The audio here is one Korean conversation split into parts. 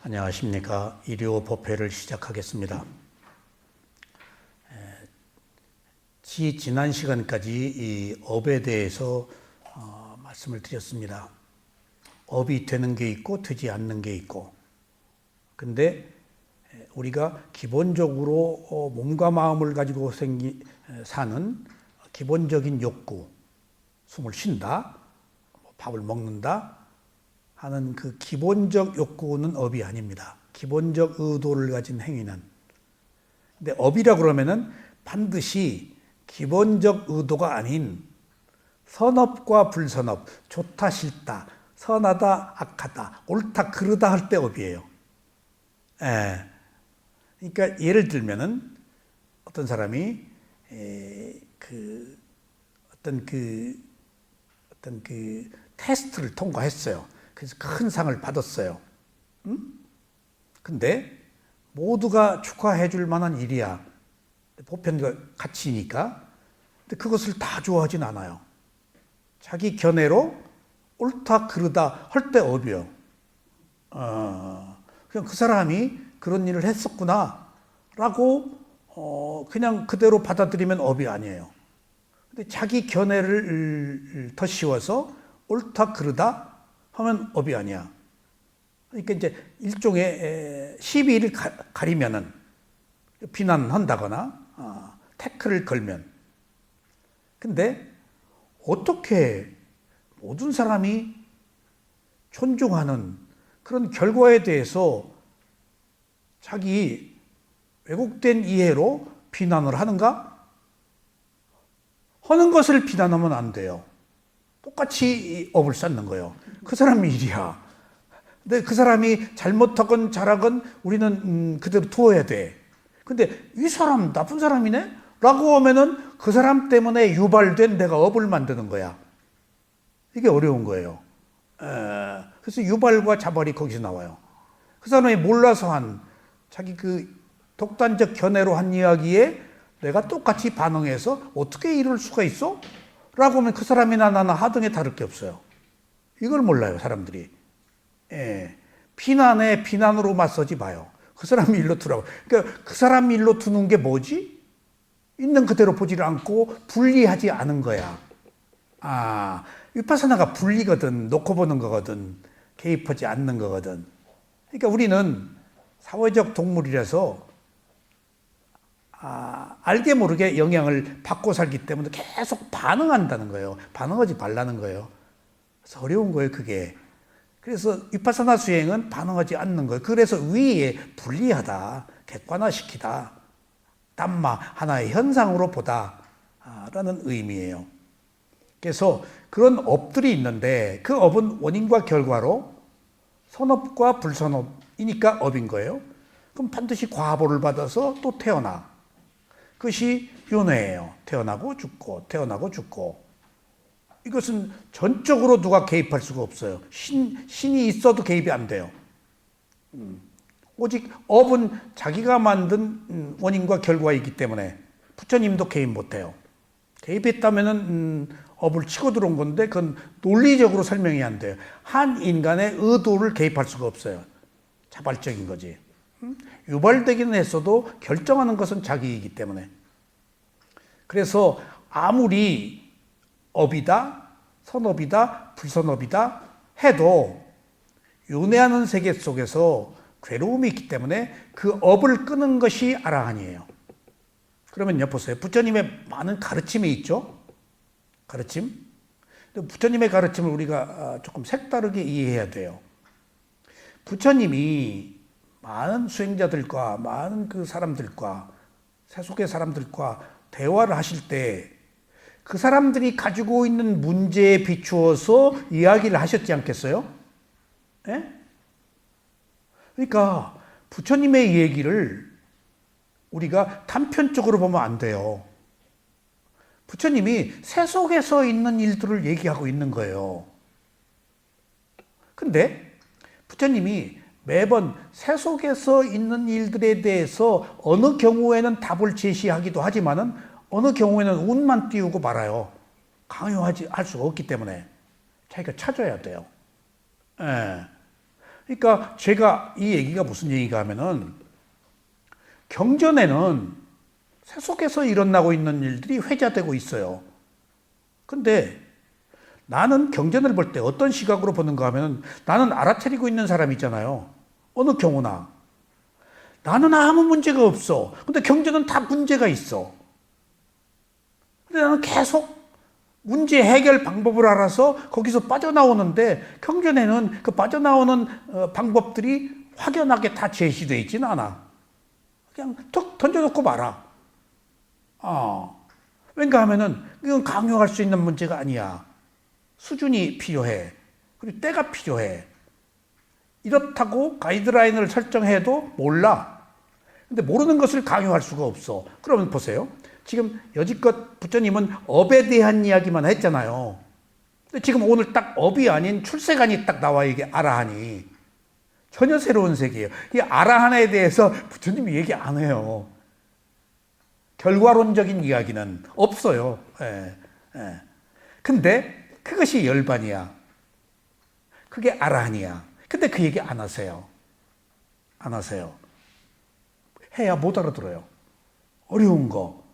안녕하십니까. 일요 법회를 시작하겠습니다. 지난 시간까지 이 업에 대해서 말씀을 드렸습니다. 업이 되는 게 있고 되지 않는 게 있고, 근데 우리가 기본적으로 몸과 마음을 가지고 사는 기본적인 욕구, 숨을 쉰다, 밥을 먹는다 하는 그 기본적 욕구는 업이 아닙니다. 기본적 의도를 가진 행위는. 근데 업이라 그러면은 반드시 기본적 의도가 아닌 선업과 불선업, 좋다 싫다, 선하다 악하다, 옳다 그르다 할 때 업이에요. 그러니까 예를 들면은 어떤 사람이 어떤 테스트를 통과했어요. 그래서 큰 상을 받았어요. 근데 모두가 축하해 줄 만한 일이야. 보편과 가치니까. 근데 그것을 다 좋아하진 않아요. 자기 견해로 옳다 그르다 할 때 업이요. 그냥 그 사람이 그런 일을 했었구나 라고 그냥 그대로 받아들이면 업이 아니에요. 근데 자기 견해를 더 씌워서 옳다 그르다 하면 업이 아니야. 그러니까 이제 일종의 시비를 가리면은 비난한다거나 태클을 걸면. 근데 어떻게 모든 사람이 존중하는 그런 결과에 대해서 자기 왜곡된 이해로 비난을 하는가? 하는 것을 비난하면 안 돼요. 똑같이 업을 쌓는 거예요. 그 사람 일이야. 근데 그 사람이 잘못하건 잘하건 우리는 그대로 두어야 돼. 근데 이 사람 나쁜 사람이네? 라고 하면은 그 사람 때문에 유발된 내가 업을 만드는 거야. 이게 어려운 거예요. 그래서 유발과 자발이 거기서 나와요. 그 사람이 몰라서 한 자기 그 독단적 견해로 한 이야기에 내가 똑같이 반응해서 어떻게 이럴 수가 있어? 라고 하면 그 사람이나 나나 하등에 다를 게 없어요. 이걸 몰라요, 사람들이. 비난에 비난으로 맞서지 마요. 그 사람 일로 두라고. 그러니까 그 사람 일로 두는 게 뭐지? 있는 그대로 보지를 않고 분리하지 않은 거야. 위파사나가 분리거든. 놓고 보는 거거든. 개입하지 않는 거거든. 그러니까 우리는 사회적 동물이라서 알게 모르게 영향을 받고 살기 때문에 계속 반응한다는 거예요. 반응하지 말라는 거예요. 그래서 어려운 거예요, 그게. 그래서 위파사나 수행은 반응하지 않는 거예요. 그래서 위에 분리하다, 객관화시키다, 담마, 하나의 현상으로 보다라는 의미예요. 그래서 그런 업들이 있는데 그 업은 원인과 결과로 선업과 불선업이니까 업인 거예요. 그럼 반드시 과보를 받아서 또 태어나. 그것이 윤회예요. 태어나고 죽고 태어나고 죽고. 이것은 전적으로 누가 개입할 수가 없어요. 신이 있어도 개입이 안 돼요. 오직 업은 자기가 만든 원인과 결과이기 때문에 부처님도 개입 못해요. 개입했다면은 업을 치고 들어온 건데 그건 논리적으로 설명이 안 돼요. 한 인간의 의도를 개입할 수가 없어요. 자발적인 거지. 유발되기는 했어도 결정하는 것은 자기이기 때문에. 그래서 아무리 업이다, 선업이다, 불선업이다 해도 윤회하는 세계 속에서 괴로움이 있기 때문에 그 업을 끄는 것이 아라한이에요. 그러면요, 보세요. 부처님의 많은 가르침이 있죠? 가르침? 부처님의 가르침을 우리가 조금 색다르게 이해해야 돼요. 부처님이 많은 수행자들과 많은 그 사람들과 세속의 사람들과 대화를 하실 때 그 사람들이 가지고 있는 문제에 비추어서 이야기를 하셨지 않겠어요? 그러니까 부처님의 얘기를 우리가 단편적으로 보면 안 돼요. 부처님이 세속에서 있는 일들을 얘기하고 있는 거예요. 근데 부처님이 매번 세속에서 있는 일들에 대해서 어느 경우에는 답을 제시하기도 하지만은 어느 경우에는 운만 띄우고 말아요. 강요하지 할 수가 없기 때문에 자기가 찾아야 돼요. 그러니까 제가 이 얘기가 무슨 얘기가 하면은 경전에는 세속에서 일어나고 있는 일들이 회자되고 있어요. 근데 나는 경전을 볼 때 어떤 시각으로 보는가 하면 나는 알아차리고 있는 사람 있잖아요. 어느 경우나. 나는 아무 문제가 없어. 근데 경전은 다 문제가 있어. 근데 나는 계속 문제 해결 방법을 알아서 거기서 빠져나오는데 경전에는 그 빠져나오는 방법들이 확연하게 다 제시되어 있지는 않아. 그냥 툭 던져놓고 말아. 왠가 하면은 이건 강요할 수 있는 문제가 아니야. 수준이 필요해. 그리고 때가 필요해. 이렇다고 가이드라인을 설정해도 몰라. 근데 모르는 것을 강요할 수가 없어. 그러면 보세요. 지금 여지껏 부처님은 업에 대한 이야기만 했잖아요. 근데 지금 오늘 딱 업이 아닌 출세관이 딱 나와 이게 아라한이. 전혀 새로운 세계예요. 이 아라한에 대해서 부처님이 얘기 안 해요. 결과론적인 이야기는 없어요. 근데 그것이 열반이야. 그게 아라한이야. 근데 그 얘기 안 하세요. 안 하세요. 해야 못 알아들어요. 어려운 거.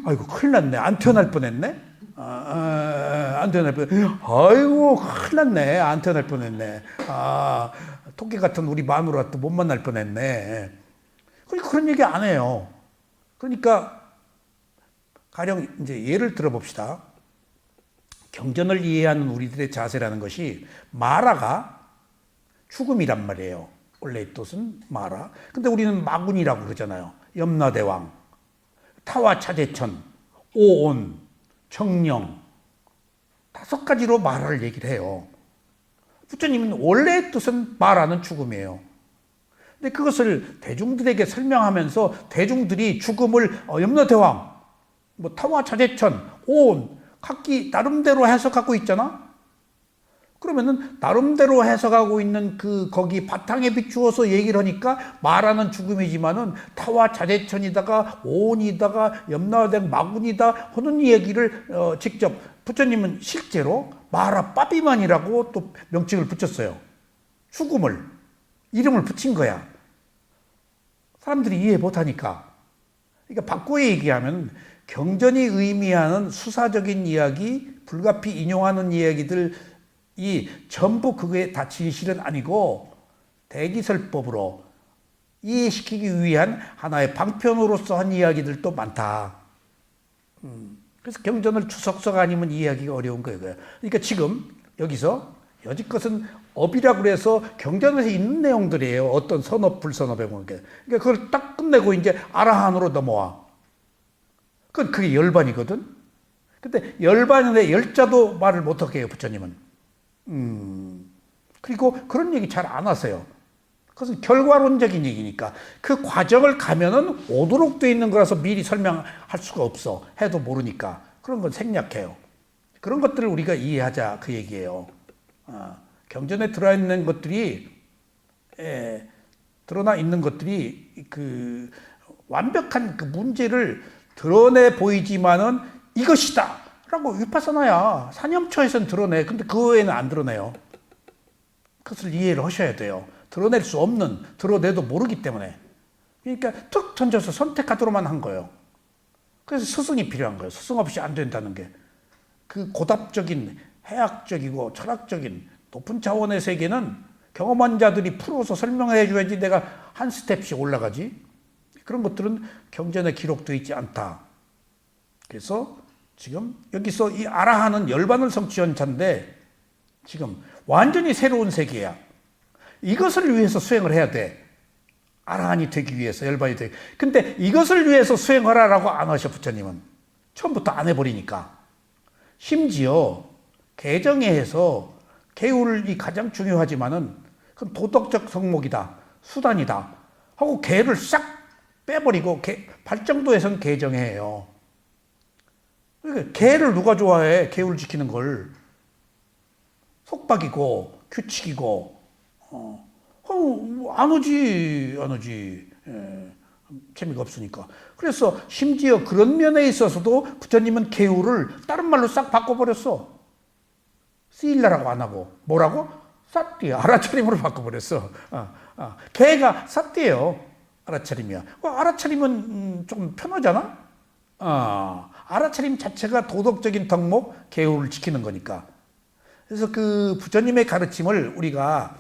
아이고 큰일 났네. 안 태어날 뻔했네. 안 태어날 뻔. 아이고 큰일 났네. 안 태어날 뻔했네. 토끼 같은 우리 마누라도 못 만날 뻔했네. 그런 얘기 안 해요. 그러니까 가령 이제 예를 들어봅시다. 경전을 이해하는 우리들의 자세라는 것이 마라가 죽음이란 말이에요. 원래의 뜻은 마라. 근데 우리는 마군이라고 그러잖아요. 염라대왕, 타와차제천, 오온, 정령 5가지로 마라를 얘기를 해요. 부처님은 원래의 뜻은 마라는 죽음이에요. 근데 그것을 대중들에게 설명하면서 대중들이 죽음을 염라대왕, 타와차제천, 오온 각기 나름대로 해석하고 있잖아. 그러면은 나름대로 해석하고 있는 거기 바탕에 비추어서 얘기를 하니까 마라는 죽음이지만은 타와 자재천이다가 오온이다가 염라대왕 마군이다 하는 얘기를 직접 부처님은 실제로 마라 빠비만이라고 또 명칭을 붙였어요. 죽음을 이름을 붙인 거야. 사람들이 이해 못하니까. 그러니까 바꿔 얘기하면 경전이 의미하는 수사적인 이야기, 불가피 인용하는 이야기들 이 전부 그게 다 진실은 아니고 대기설법으로 이해시키기 위한 하나의 방편으로서 한 이야기들도 많다. 그래서 경전을 추석석 아니면 이해하기가 어려운 거예요. 그러니까 지금 여기서 여지껏은 업이라고 그래서 경전에서 있는 내용들이에요. 어떤 선업, 불선업에 보면. 그러니까 그걸 딱 끝내고 이제 아라한으로 넘어와. 그게 열반이거든. 근데 열반인데 열자도 말을 못하게 해요, 부처님은. 그리고 그런 얘기 잘 안 하세요. 그것은 결과론적인 얘기니까 그 과정을 가면은 오도록 돼 있는 거라서 미리 설명할 수가 없어. 해도 모르니까. 그런 건 생략해요. 그런 것들을 우리가 이해하자 그 얘기예요. 경전에 들어있는 것들이 드러나 있는 것들이 그 완벽한 그 문제를 드러내 보이지만은 이것이다 라고 위파사나야 사념처에서는 드러내. 근데 그 외에는 안 드러내요. 그것을 이해를 하셔야 돼요. 드러낼 수 없는, 드러내도 모르기 때문에. 그러니까 툭 던져서 선택하도록만 한 거예요. 그래서 스승이 필요한 거예요. 스승 없이 안 된다는 게. 그 고답적인 해학적이고 철학적인 높은 차원의 세계는 경험한 자들이 풀어서 설명해 줘야지 내가 한 스텝씩 올라가지. 그런 것들은 경전에 기록되어 있지 않다. 그래서 지금 여기서 이 아라한은 열반을 성취한 자인데 지금 완전히 새로운 세계야. 이것을 위해서 수행을 해야 돼. 아라한이 되기 위해서, 열반이 되기. 근데 이것을 위해서 수행하라라고 안 하셔, 부처님은. 처음부터 안 해버리니까. 심지어 개정회에서 계율이 가장 중요하지만은 그건 도덕적 성목이다, 수단이다 하고 개를 싹 빼버리고 발정도에서는 개정회예요. 그러니까 개를 누가 좋아해? 계율 지키는 걸. 속박이고 규칙이고 안 오지. 재미가 없으니까. 그래서 심지어 그런 면에 있어서도 부처님은 계율을 다른 말로 싹 바꿔버렸어. 쓰일라라고 안 하고 뭐라고? 쌌띠 알아차림으로 바꿔버렸어. 개가 쌌띠예요. 알아차림이야. 알아차림은 좀 편하잖아. 알아차림 자체가 도덕적인 덕목, 계율을 지키는 거니까. 그래서 그 부처님의 가르침을 우리가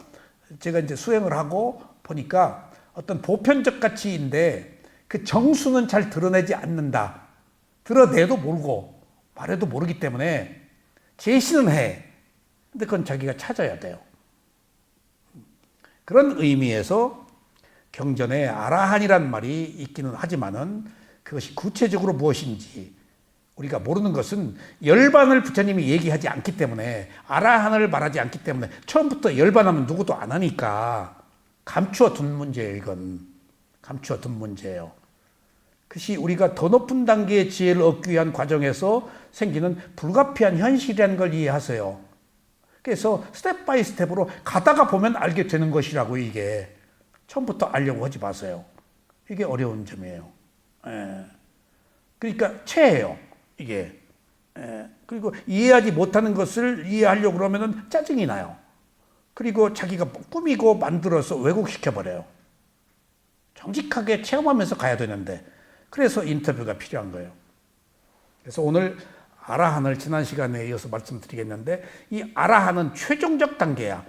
제가 이제 수행을 하고 보니까 어떤 보편적 가치인데 그 정수는 잘 드러내지 않는다. 드러내도 모르고 말해도 모르기 때문에 제시는 해. 근데 그건 자기가 찾아야 돼요. 그런 의미에서 경전에 아라한이란 말이 있기는 하지만은 그것이 구체적으로 무엇인지 우리가 모르는 것은 열반을 부처님이 얘기하지 않기 때문에 아라한을 말하지 않기 때문에 처음부터 열반하면 누구도 안 하니까 감추어 둔 문제예요. 이건 감추어 둔 문제예요. 그것이 우리가 더 높은 단계의 지혜를 얻기 위한 과정에서 생기는 불가피한 현실이라는 걸 이해하세요. 그래서 스텝 바이 스텝으로 가다가 보면 알게 되는 것이라고. 이게 처음부터 알려고 하지 마세요. 이게 어려운 점이에요. 그러니까 체해요. 이게. 그리고 이해하지 못하는 것을 이해하려고 그러면 짜증이 나요. 그리고 자기가 꾸미고 만들어서 왜곡시켜버려요. 정직하게 체험하면서 가야 되는데 그래서 인터뷰가 필요한 거예요. 그래서 오늘 아라한을 지난 시간에 이어서 말씀드리겠는데 이 아라한은 최종적 단계야.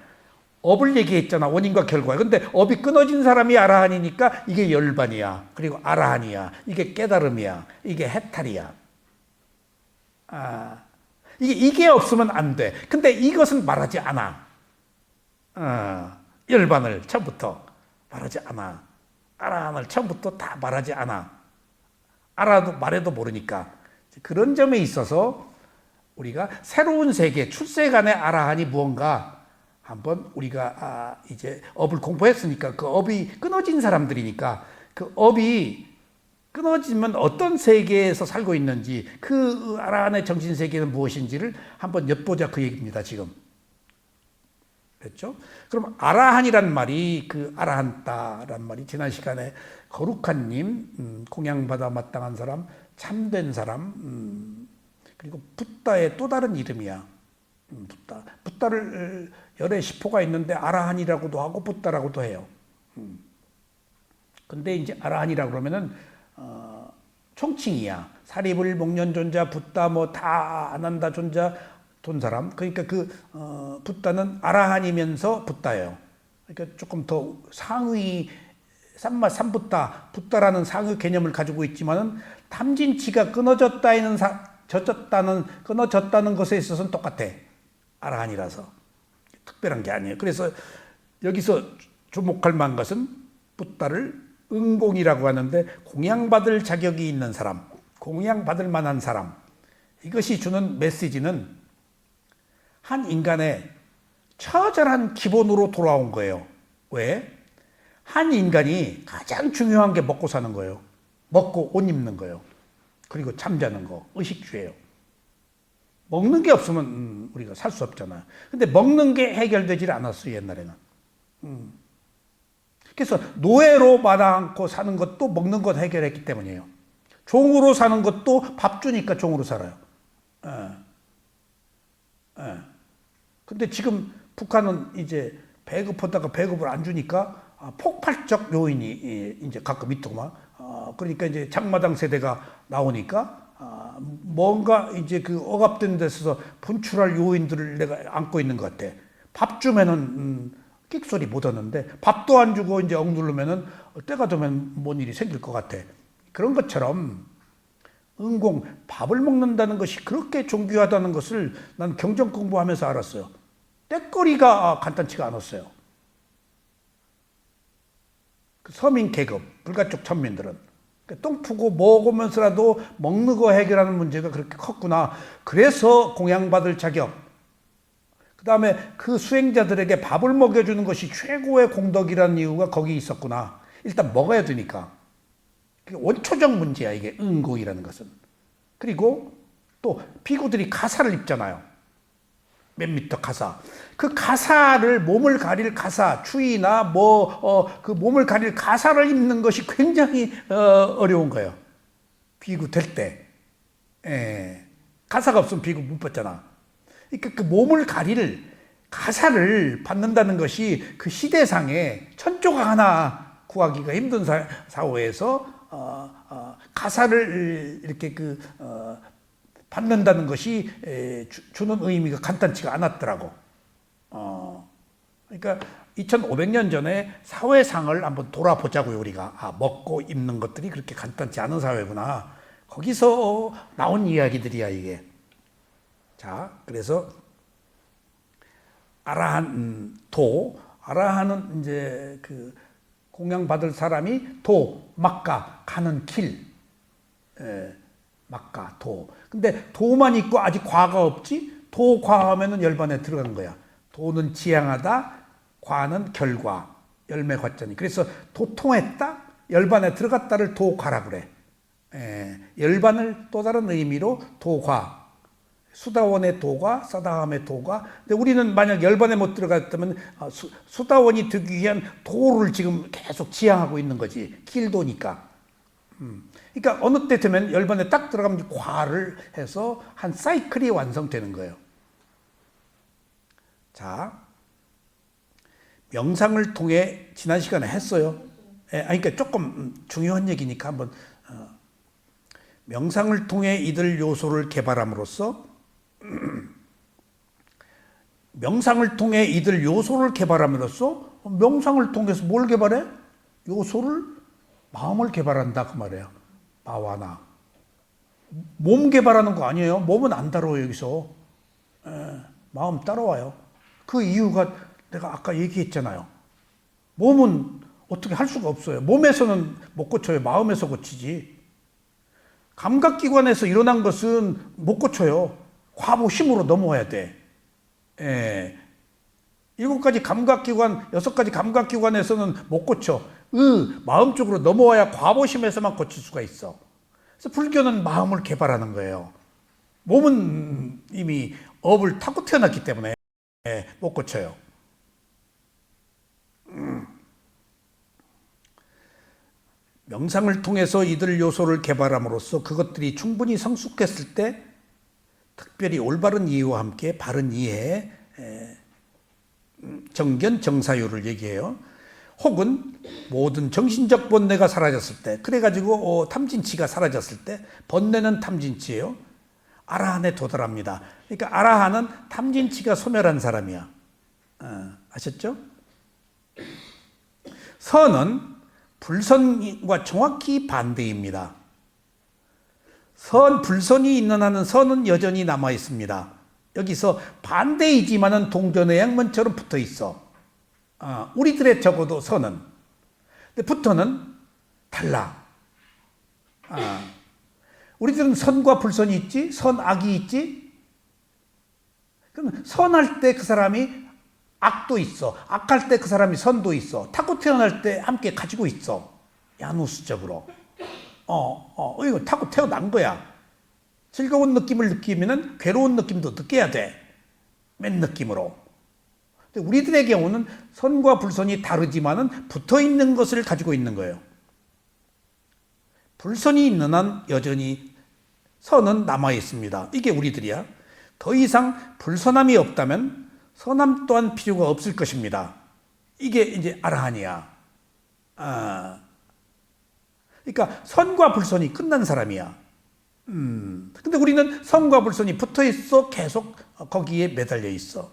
업을 얘기했잖아. 원인과 결과. 근데 업이 끊어진 사람이 아라한이니까 이게 열반이야. 그리고 아라한이야. 이게 깨달음이야. 이게 해탈이야. 이게 없으면 안 돼. 근데 이것은 말하지 않아. 열반을 처음부터 말하지 않아. 아라한을 처음부터 다 말하지 않아. 알아도 말해도 모르니까. 그런 점에 있어서 우리가 새로운 세계, 출세간의 아라한이 무언가 한번 우리가 이제 업을 공부했으니까 그 업이 끊어진 사람들이니까 그 업이 끊어지면 어떤 세계에서 살고 있는지 그 아라한의 정신세계는 무엇인지를 한번 엿보자 그 얘기입니다. 지금. 그렇죠? 그럼 아라한이란 말이 그 아라한따란 말이 지난 시간에 거룩한 님, 공양받아 마땅한 사람, 참된 사람, 그리고 붓다의 또 다른 이름이야. 붓다를 열의 시포가 있는데 아라한이라고도 하고 붓다라고도 해요. 근데 이제 아라한이라고 그러면은 총칭이야. 사리불, 목련존자, 붓다 뭐 다 안 한다 존자 돈 사람. 그러니까 그 붓다는 아라한이면서 붓다예요. 그러니까 조금 더 상위 삼마 삼붓다, 붓다라는 상위 개념을 가지고 있지만은 탐진치가 끊어졌다는 끊어졌다는 것에 있어서는 똑같아. 아라한이라서 특별한 게 아니에요. 그래서 여기서 주목할 만한 것은 붓다를 응공이라고 하는데 공양받을 자격이 있는 사람, 공양받을 만한 사람. 이것이 주는 메시지는 한 인간의 처절한 기본으로 돌아온 거예요. 왜? 한 인간이 가장 중요한 게 먹고 사는 거예요. 먹고 옷 입는 거예요. 그리고 잠자는 거, 의식주예요. 먹는 게 없으면 우리가 살 수 없잖아요. 근데 먹는 게 해결되질 않았어요, 옛날에는. 그래서 노예로 받아안고 사는 것도 먹는 것 해결했기 때문이에요. 종으로 사는 것도 밥 주니까 종으로 살아요. 근데 지금 북한은 이제 배급하다가 배급을 안 주니까 폭발적 요인이 이제 가끔 있더구만. 그러니까 이제 장마당 세대가 나오니까 뭔가 이제 그 억압된 데서 분출할 요인들을 내가 안고 있는 것 같아. 밥 주면은 끽소리 못 하는데 밥도 안 주고 이제 억누르면은 때가 되면 뭔 일이 생길 것 같아. 그런 것처럼 응공, 밥을 먹는다는 것이 그렇게 존귀하다는 것을 난 경전 공부하면서 알았어요. 때거리가 간단치가 않았어요. 그 서민 계급, 불가촉 천민들은 똥 푸고 먹으면서라도 먹는 거 해결하는 문제가 그렇게 컸구나. 그래서 공양받을 자격, 그 다음에 그 수행자들에게 밥을 먹여주는 것이 최고의 공덕이라는 이유가 거기 있었구나. 일단 먹어야 되니까. 원초적 문제야, 이게 응공이라는 것은. 그리고 또 비구들이 가사를 입잖아요. 몇 미터 가사. 그 가사를, 몸을 가릴 가사, 추위나 그 몸을 가릴 가사를 입는 것이 굉장히 어려운 거예요. 비구 될 때. 가사가 없으면 비구 못 받잖아. 그러니까 그 몸을 가릴 가사를 받는다는 것이 그 시대상에 천조각 하나 구하기가 힘든 사회에서 가사를 이렇게 받는다는 것이 주는 의미가 간단치가 않았더라고. 그러니까 2500년 전에 사회상을 한번 돌아보자고요, 우리가. 먹고 입는 것들이 그렇게 간단치 않은 사회구나. 거기서 나온 이야기들이야, 이게. 자, 그래서 아라한 아라한은 이제 공양받을 사람이 막가, 가는 길. 막가, 근데 도만 있고 아직 과가 없지? 과하면은 열반에 들어간 거야. 도는 지향하다, 과는 결과, 열매 과자니. 그래서 도통했다, 열반에 들어갔다를 도과라 그래. 열반을 또 다른 의미로 도과. 수다원의 도과, 사다함의 도과. 근데 우리는 만약 열반에 못 들어갔다면 수다원이 되기 위한 도를 지금 계속 지향하고 있는 거지. 길도니까. 그러니까 어느 때 되면 열반에 딱 들어가면 과를 해서 한 사이클이 완성되는 거예요. 자, 명상을 통해 지난 시간에 했어요. 그러니까 조금 중요한 얘기니까 한번 명상을 통해 이들 요소를 개발함으로써 명상을 통해서 뭘 개발해? 마음을 개발한다 그 말이에요. 마와나. 몸 개발하는 거 아니에요. 몸은 안 따라와요, 여기서. 마음 따라와요. 그 이유가 내가 아까 얘기했잖아요. 몸은 어떻게 할 수가 없어요. 몸에서는 못 고쳐요. 마음에서 고치지. 감각기관에서 일어난 것은 못 고쳐요. 과보 힘으로 넘어와야 돼. 7가지 감각기관, 6가지 감각기관에서는 못 고쳐. 마음 쪽으로 넘어와야 과보심에서만 고칠 수가 있어. 그래서 불교는 마음을 개발하는 거예요. 몸은 이미 업을 타고 태어났기 때문에 못 고쳐요. 명상을 통해서 이들 요소를 개발함으로써 그것들이 충분히 성숙했을 때 특별히 올바른 이해와 함께 바른 이해, 정견, 정사유를 얘기해요. 혹은 모든 정신적 번뇌가 사라졌을 때, 그래가지고 탐진치가 사라졌을 때, 번뇌는 탐진치예요. 아라한에 도달합니다. 그러니까 아라한은 탐진치가 소멸한 사람이야. 아셨죠? 선은 불선과 정확히 반대입니다. 불선이 있는 한은 선은 여전히 남아 있습니다. 여기서 반대이지만은 동전의 양면처럼 붙어 있어. 우리들의 적어도 선은. 근데 부터는 달라. 우리들은 선과 불선이 있지, 선악이 있지. 그럼 선할 때 그 사람이 악도 있어. 악할 때 그 사람이 선도 있어. 타고 태어날 때 함께 가지고 있어. 야누스적으로. 이거 타고 태어난 거야. 즐거운 느낌을 느끼면은 괴로운 느낌도 느껴야 돼. 맨 느낌으로. 근데 우리들의 경우는 선과 불선이 다르지만은 붙어 있는 것을 가지고 있는 거예요. 불선이 있는 한 여전히 선은 남아 있습니다. 이게 우리들이야. 더 이상 불선함이 없다면 선함 또한 필요가 없을 것입니다. 이게 이제 아라한이야. 그러니까 선과 불선이 끝난 사람이야. 근데 우리는 선과 불선이 붙어 있어. 계속 거기에 매달려 있어.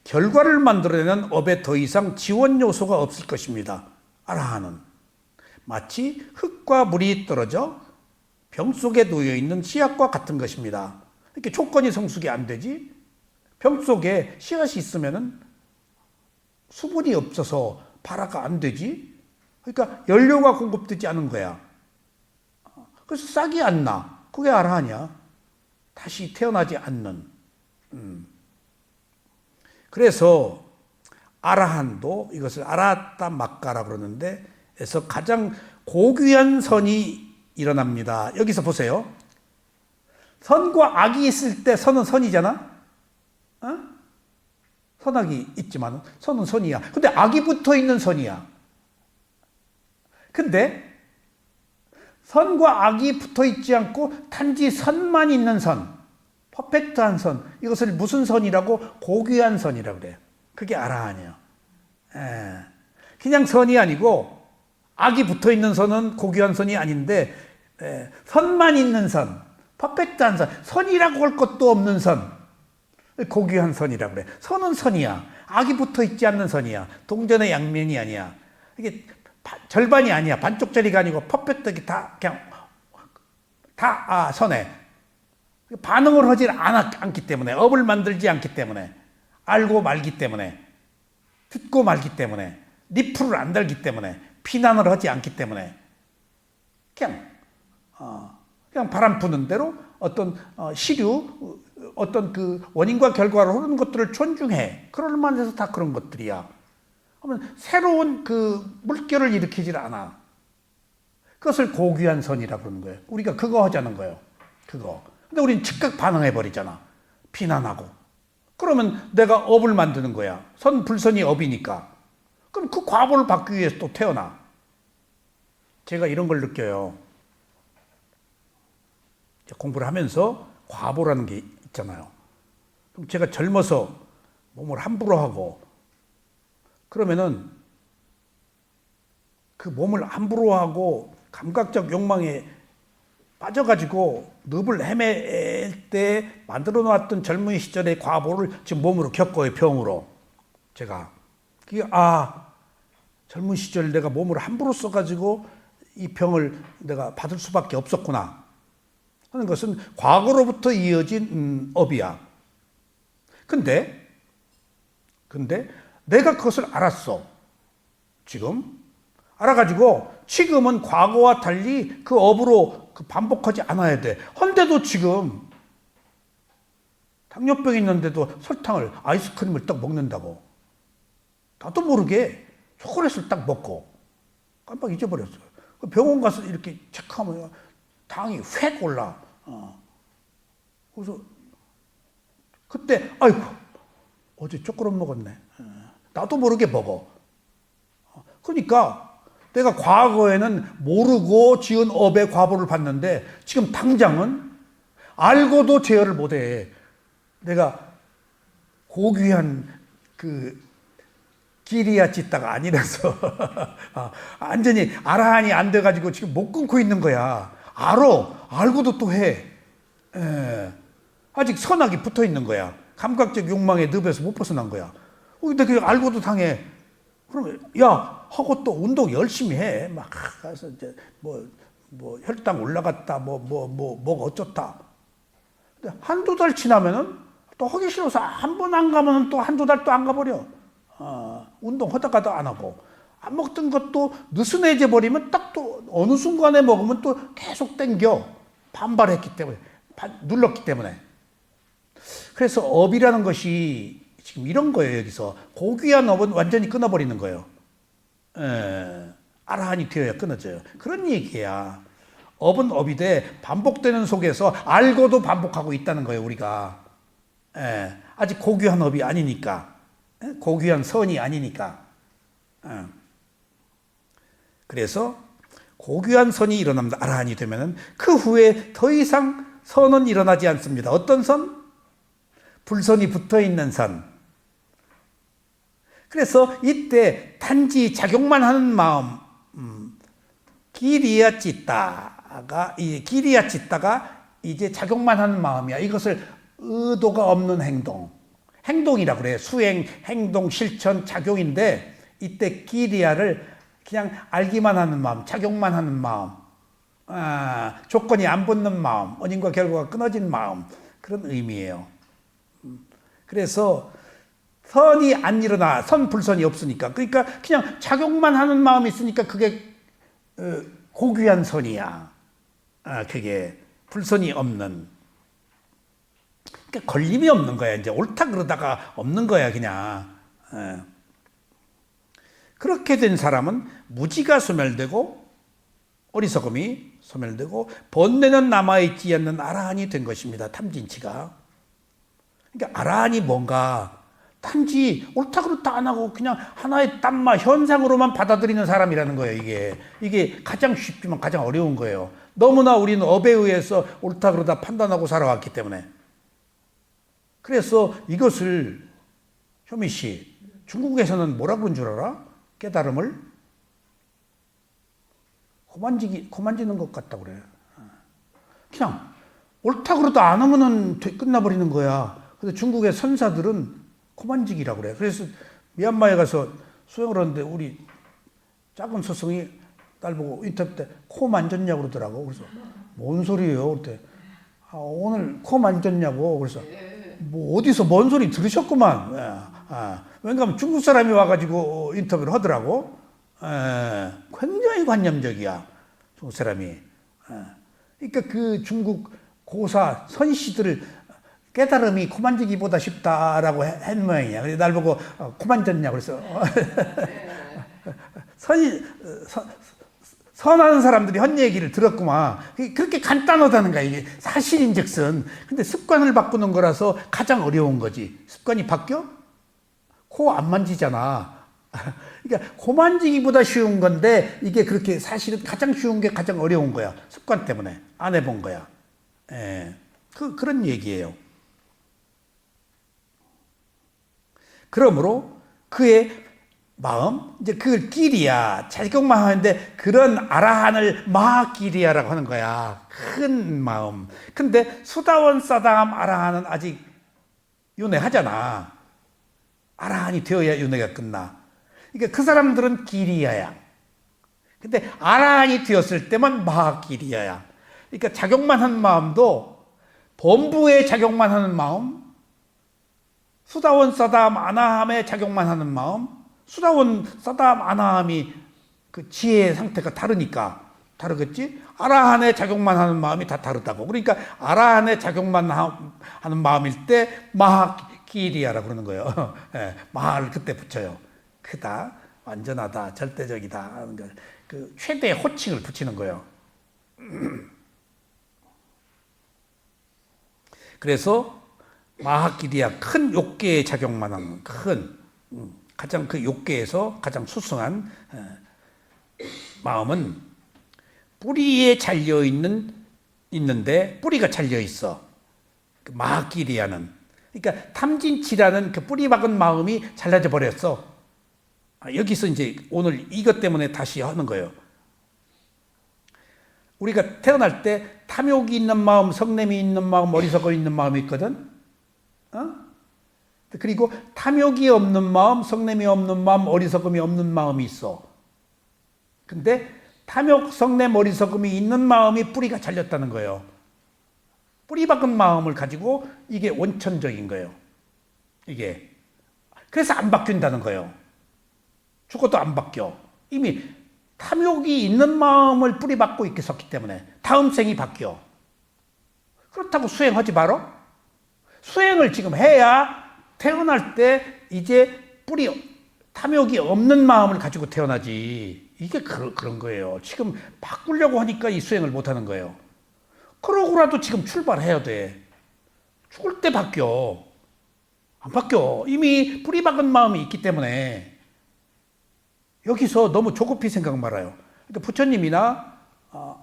결과를 만들어내는 업에 더 이상 지원 요소가 없을 것입니다. 아라한은 마치 흙과 물이 떨어져 병 속에 놓여 있는 씨앗과 같은 것입니다. 이렇게 조건이 성숙이 안 되지. 병 속에 씨앗이 있으면은 수분이 없어서 발화가 안 되지. 그러니까 연료가 공급되지 않은 거야. 그래서 싹이 안 나. 그게 아라한이야. 다시 태어나지 않는. 그래서 아라한도 이것을 아라따 막가라 그러는데, 에서 가장 고귀한 선이 일어납니다. 여기서 보세요. 선과 악이 있을 때 선은 선이잖아. 선악이 있지만 선은 선이야. 근데 악이 붙어 있는 선이야. 근데 선과 악이 붙어 있지 않고 단지 선만 있는 선. 퍼펙트한 선. 이것을 무슨 선이라고? 고귀한 선이라고 그래요. 그게 아라한이에요. 예. 그냥 선이 아니고 악이 붙어있는 선은 고귀한 선이 아닌데 선만 있는 선, 퍼펙트한 선, 선이라고 할 것도 없는 선, 고귀한 선이라고 그래. 선은 선이야. 악이 붙어있지 않는 선이야. 동전의 양면이 아니야. 이게 절반이 아니야. 반쪽짜리가 아니고 퍼펙트하게 다 그냥 다 선해. 반응을 하지 않기 때문에, 업을 만들지 않기 때문에, 알고 말기 때문에, 듣고 말기 때문에, 리프를 안 달기 때문에, 비난을 하지 않기 때문에, 그냥 바람 부는 대로 어떤 시류, 어떤 그 원인과 결과로 흐르는 것들을 존중해. 그럴 만해서 다 그런 것들이야. 그러면 새로운 그 물결을 일으키질 않아. 그것을 고귀한 선이라고 그러는 거예요. 우리가 그거 하자는 거예요. 그거. 근데 우린 즉각 반응해버리잖아. 비난하고. 그러면 내가 업을 만드는 거야. 선, 불선이 업이니까. 그럼 그 과보를 받기 위해서 또 태어나. 제가 이런 걸 느껴요. 공부를 하면서 과보라는 게 있잖아요. 그럼 제가 젊어서 몸을 함부로 하고 그러면은 그 몸을 함부로 하고 감각적 욕망에 빠져가지고 늪을 헤맬 때 만들어 놨던 젊은 시절의 과보를 지금 몸으로 겪어요. 병으로. 제가 그게 젊은 시절 내가 몸을 함부로 써가지고 이 병을 내가 받을 수밖에 없었구나 하는 것은 과거로부터 이어진 업이야. 근데 내가 그것을 알았어. 지금 알아가지고 지금은 과거와 달리 그 업으로 반복하지 않아야 돼. 헌데도 지금 당뇨병이 있는데도 설탕을, 아이스크림을 딱 먹는다고. 나도 모르게 초콜릿을 딱 먹고 깜빡 잊어버렸어요. 병원 가서 이렇게 체크하면 당이 휙 올라. 그래서 그때 아이고 어제 초콜릿 먹었네. 나도 모르게 먹어. 그러니까 내가 과거에는 모르고 지은 업의 과보를 받는데 지금 당장은 알고도 제어를 못해. 내가 고귀한 그 기리야 찢다가 아니라서 완전히 아라한이 안 돼가지고 지금 못 끊고 있는 거야. 알고도 또 해. 아직 선악이 붙어 있는 거야. 감각적 욕망의 늪에서 못 벗어난 거야. 근데 그 알고도 당해. 그러면 하고 또 운동 열심히 해. 막 가서 이제 뭐 혈당 올라갔다. 뭐가 어쩌다. 근데 한두 달 지나면은 또 하기 싫어서 한 번 안 가면은 또 한두 달 또 안 가버려. 운동 하다가도 안 하고. 안 먹던 것도 느슨해져 버리면 딱 또 어느 순간에 먹으면 또 계속 땡겨. 반발했기 때문에. 눌렀기 때문에. 그래서 업이라는 것이 지금 이런 거예요. 여기서 고귀한 업은 완전히 끊어버리는 거예요. 아라한이 되어야 끊어져요. 그런 얘기야. 업은 업이 돼 반복되는 속에서 알고도 반복하고 있다는 거예요. 우리가 아직 고귀한 업이 아니니까, 고귀한 선이 아니니까. 그래서 고귀한 선이 일어납니다. 아라한이 되면은 그 후에 더 이상 선은 일어나지 않습니다. 어떤 선? 불선이 붙어있는 선. 그래서 이때 단지 작용만 하는 마음, 기리야 찢다가 이제 작용만 하는 마음이야. 이것을 의도가 없는 행동이라고 그래요. 수행, 행동, 실천, 작용인데 이때 기리야를 그냥 알기만 하는 마음, 작용만 하는 마음, 조건이 안 붙는 마음, 원인과 결과가 끊어진 마음, 그런 의미예요. 그래서 선이 안 일어나, 선불선이 없으니까. 그러니까 그냥 작용만 하는 마음이 있으니까 그게 고귀한 선이야. 그게 불선이 없는. 그러니까 걸림이 없는 거야. 이제 옳다 그러다가 없는 거야, 그냥. 그렇게 된 사람은 무지가 소멸되고 어리석음이 소멸되고 번뇌는 남아있지 않는 아라한이 된 것입니다. 탐진치가. 그러니까 아라한이 뭔가 단지 옳다 그렇다 안 하고 그냥 하나의 땀마 현상으로만 받아들이는 사람이라는 거예요. 이게 가장 쉽지만 가장 어려운 거예요. 너무나 우리는 업에 의해서 옳다 그러다 판단하고 살아왔기 때문에. 그래서 이것을 효미 씨, 중국에서는 뭐라 그런 줄 알아? 깨달음을 코 만지는 것 같다 그래. 그냥 옳다 그러도 안 하면은 끝나버리는 거야. 근데 중국의 선사들은 코 만지기라고 그래. 그래서 미얀마에 가서 수행을 하는데 우리 작은 스승이 날 보고 인터뷰 때 코 만졌냐고 그러더라고. 그래서 뭔 소리예요? 그때 오늘 코 만졌냐고. 그래서 뭐 어디서 뭔 소리 들으셨구만. 왜냐하면 중국 사람이 와가지고 인터뷰를 하더라고. 굉장히 관념적이야, 중국 사람이. 그러니까 그 중국 고사 선씨들을 깨달음이 코 만지기보다 쉽다라고 한 모양이야. 그래서 날 보고 코 만졌냐고 그래서 선한 사람들이 한 얘기를 들었구만. 그렇게 간단하다는 거야, 이게 사실인즉슨. 근데 습관을 바꾸는 거라서 가장 어려운 거지. 습관이 바뀌어? 코 안 만지잖아. 그러니까 코 만지기보다 쉬운 건데 이게 그렇게 사실은 가장 쉬운 게 가장 어려운 거야. 습관 때문에 안 해본 거야. 그런 얘기예요. 그러므로 그의 마음, 이제 그 길이야. 자격만 하는데 그런 아라한을 마하길이야라고 하는 거야. 큰 마음. 근데 수다원 사다함 아라한은 아직 윤회하잖아. 아라한이 되어야 윤회가 끝나. 그러니까 그 사람들은 길이야야. 근데 아라한이 되었을 때만 마하길이야야. 그러니까 작용만 한 마음도 범부의 작용만 하는 마음, 수다원 사다함 아나함의 작용만 하는 마음, 수다원 사다함 아나함이 그 지혜의 상태가 다르겠지? 아라한의 작용만 하는 마음이 다 다르다고. 그러니까 아라한의 작용만 하는 마음일 때 마하길이야라고 그러는 거예요. 마하를 그때 붙여요. 크다, 완전하다, 절대적이다 하는 거. 그 최대의 호칭을 붙이는 거예요. 그래서 마하길이야, 큰 욕계에 작용만 하는 가장 그 욕계에서 가장 수승한 마음은 뿌리에 잘려 있는데 뿌리가 잘려 있어. 그 마하길이야는. 그러니까 탐진치라는 그 뿌리 박은 마음이 잘라져 버렸어. 여기서 이제 오늘 이것 때문에 다시 하는 거예요. 우리가 태어날 때 탐욕이 있는 마음, 성냄이 있는 마음, 어리석어 있는 마음이 있거든. 그리고 탐욕이 없는 마음, 성냄이 없는 마음, 어리석음이 없는 마음이 있어. 근데 탐욕, 성냄, 어리석음이 있는 마음이 뿌리가 잘렸다는 거예요. 뿌리 박은 마음을 가지고 이게 원천적인 거예요. 이게. 그래서 안 바뀐다는 거예요. 죽어도 안 바뀌어. 이미 탐욕이 있는 마음을 뿌리 박고 있었기 때문에 다음 생이 바뀌어. 그렇다고 수행하지 말어? 수행을 지금 해야 태어날 때 이제 탐욕이 없는 마음을 가지고 태어나지. 이게 그런 거예요. 지금 바꾸려고 하니까 이 수행을 못 하는 거예요. 그러고라도 지금 출발해야 돼. 죽을 때 바뀌어. 안 바뀌어. 이미 뿌리 박은 마음이 있기 때문에. 여기서 너무 조급히 생각 말아요. 그러니까 부처님이나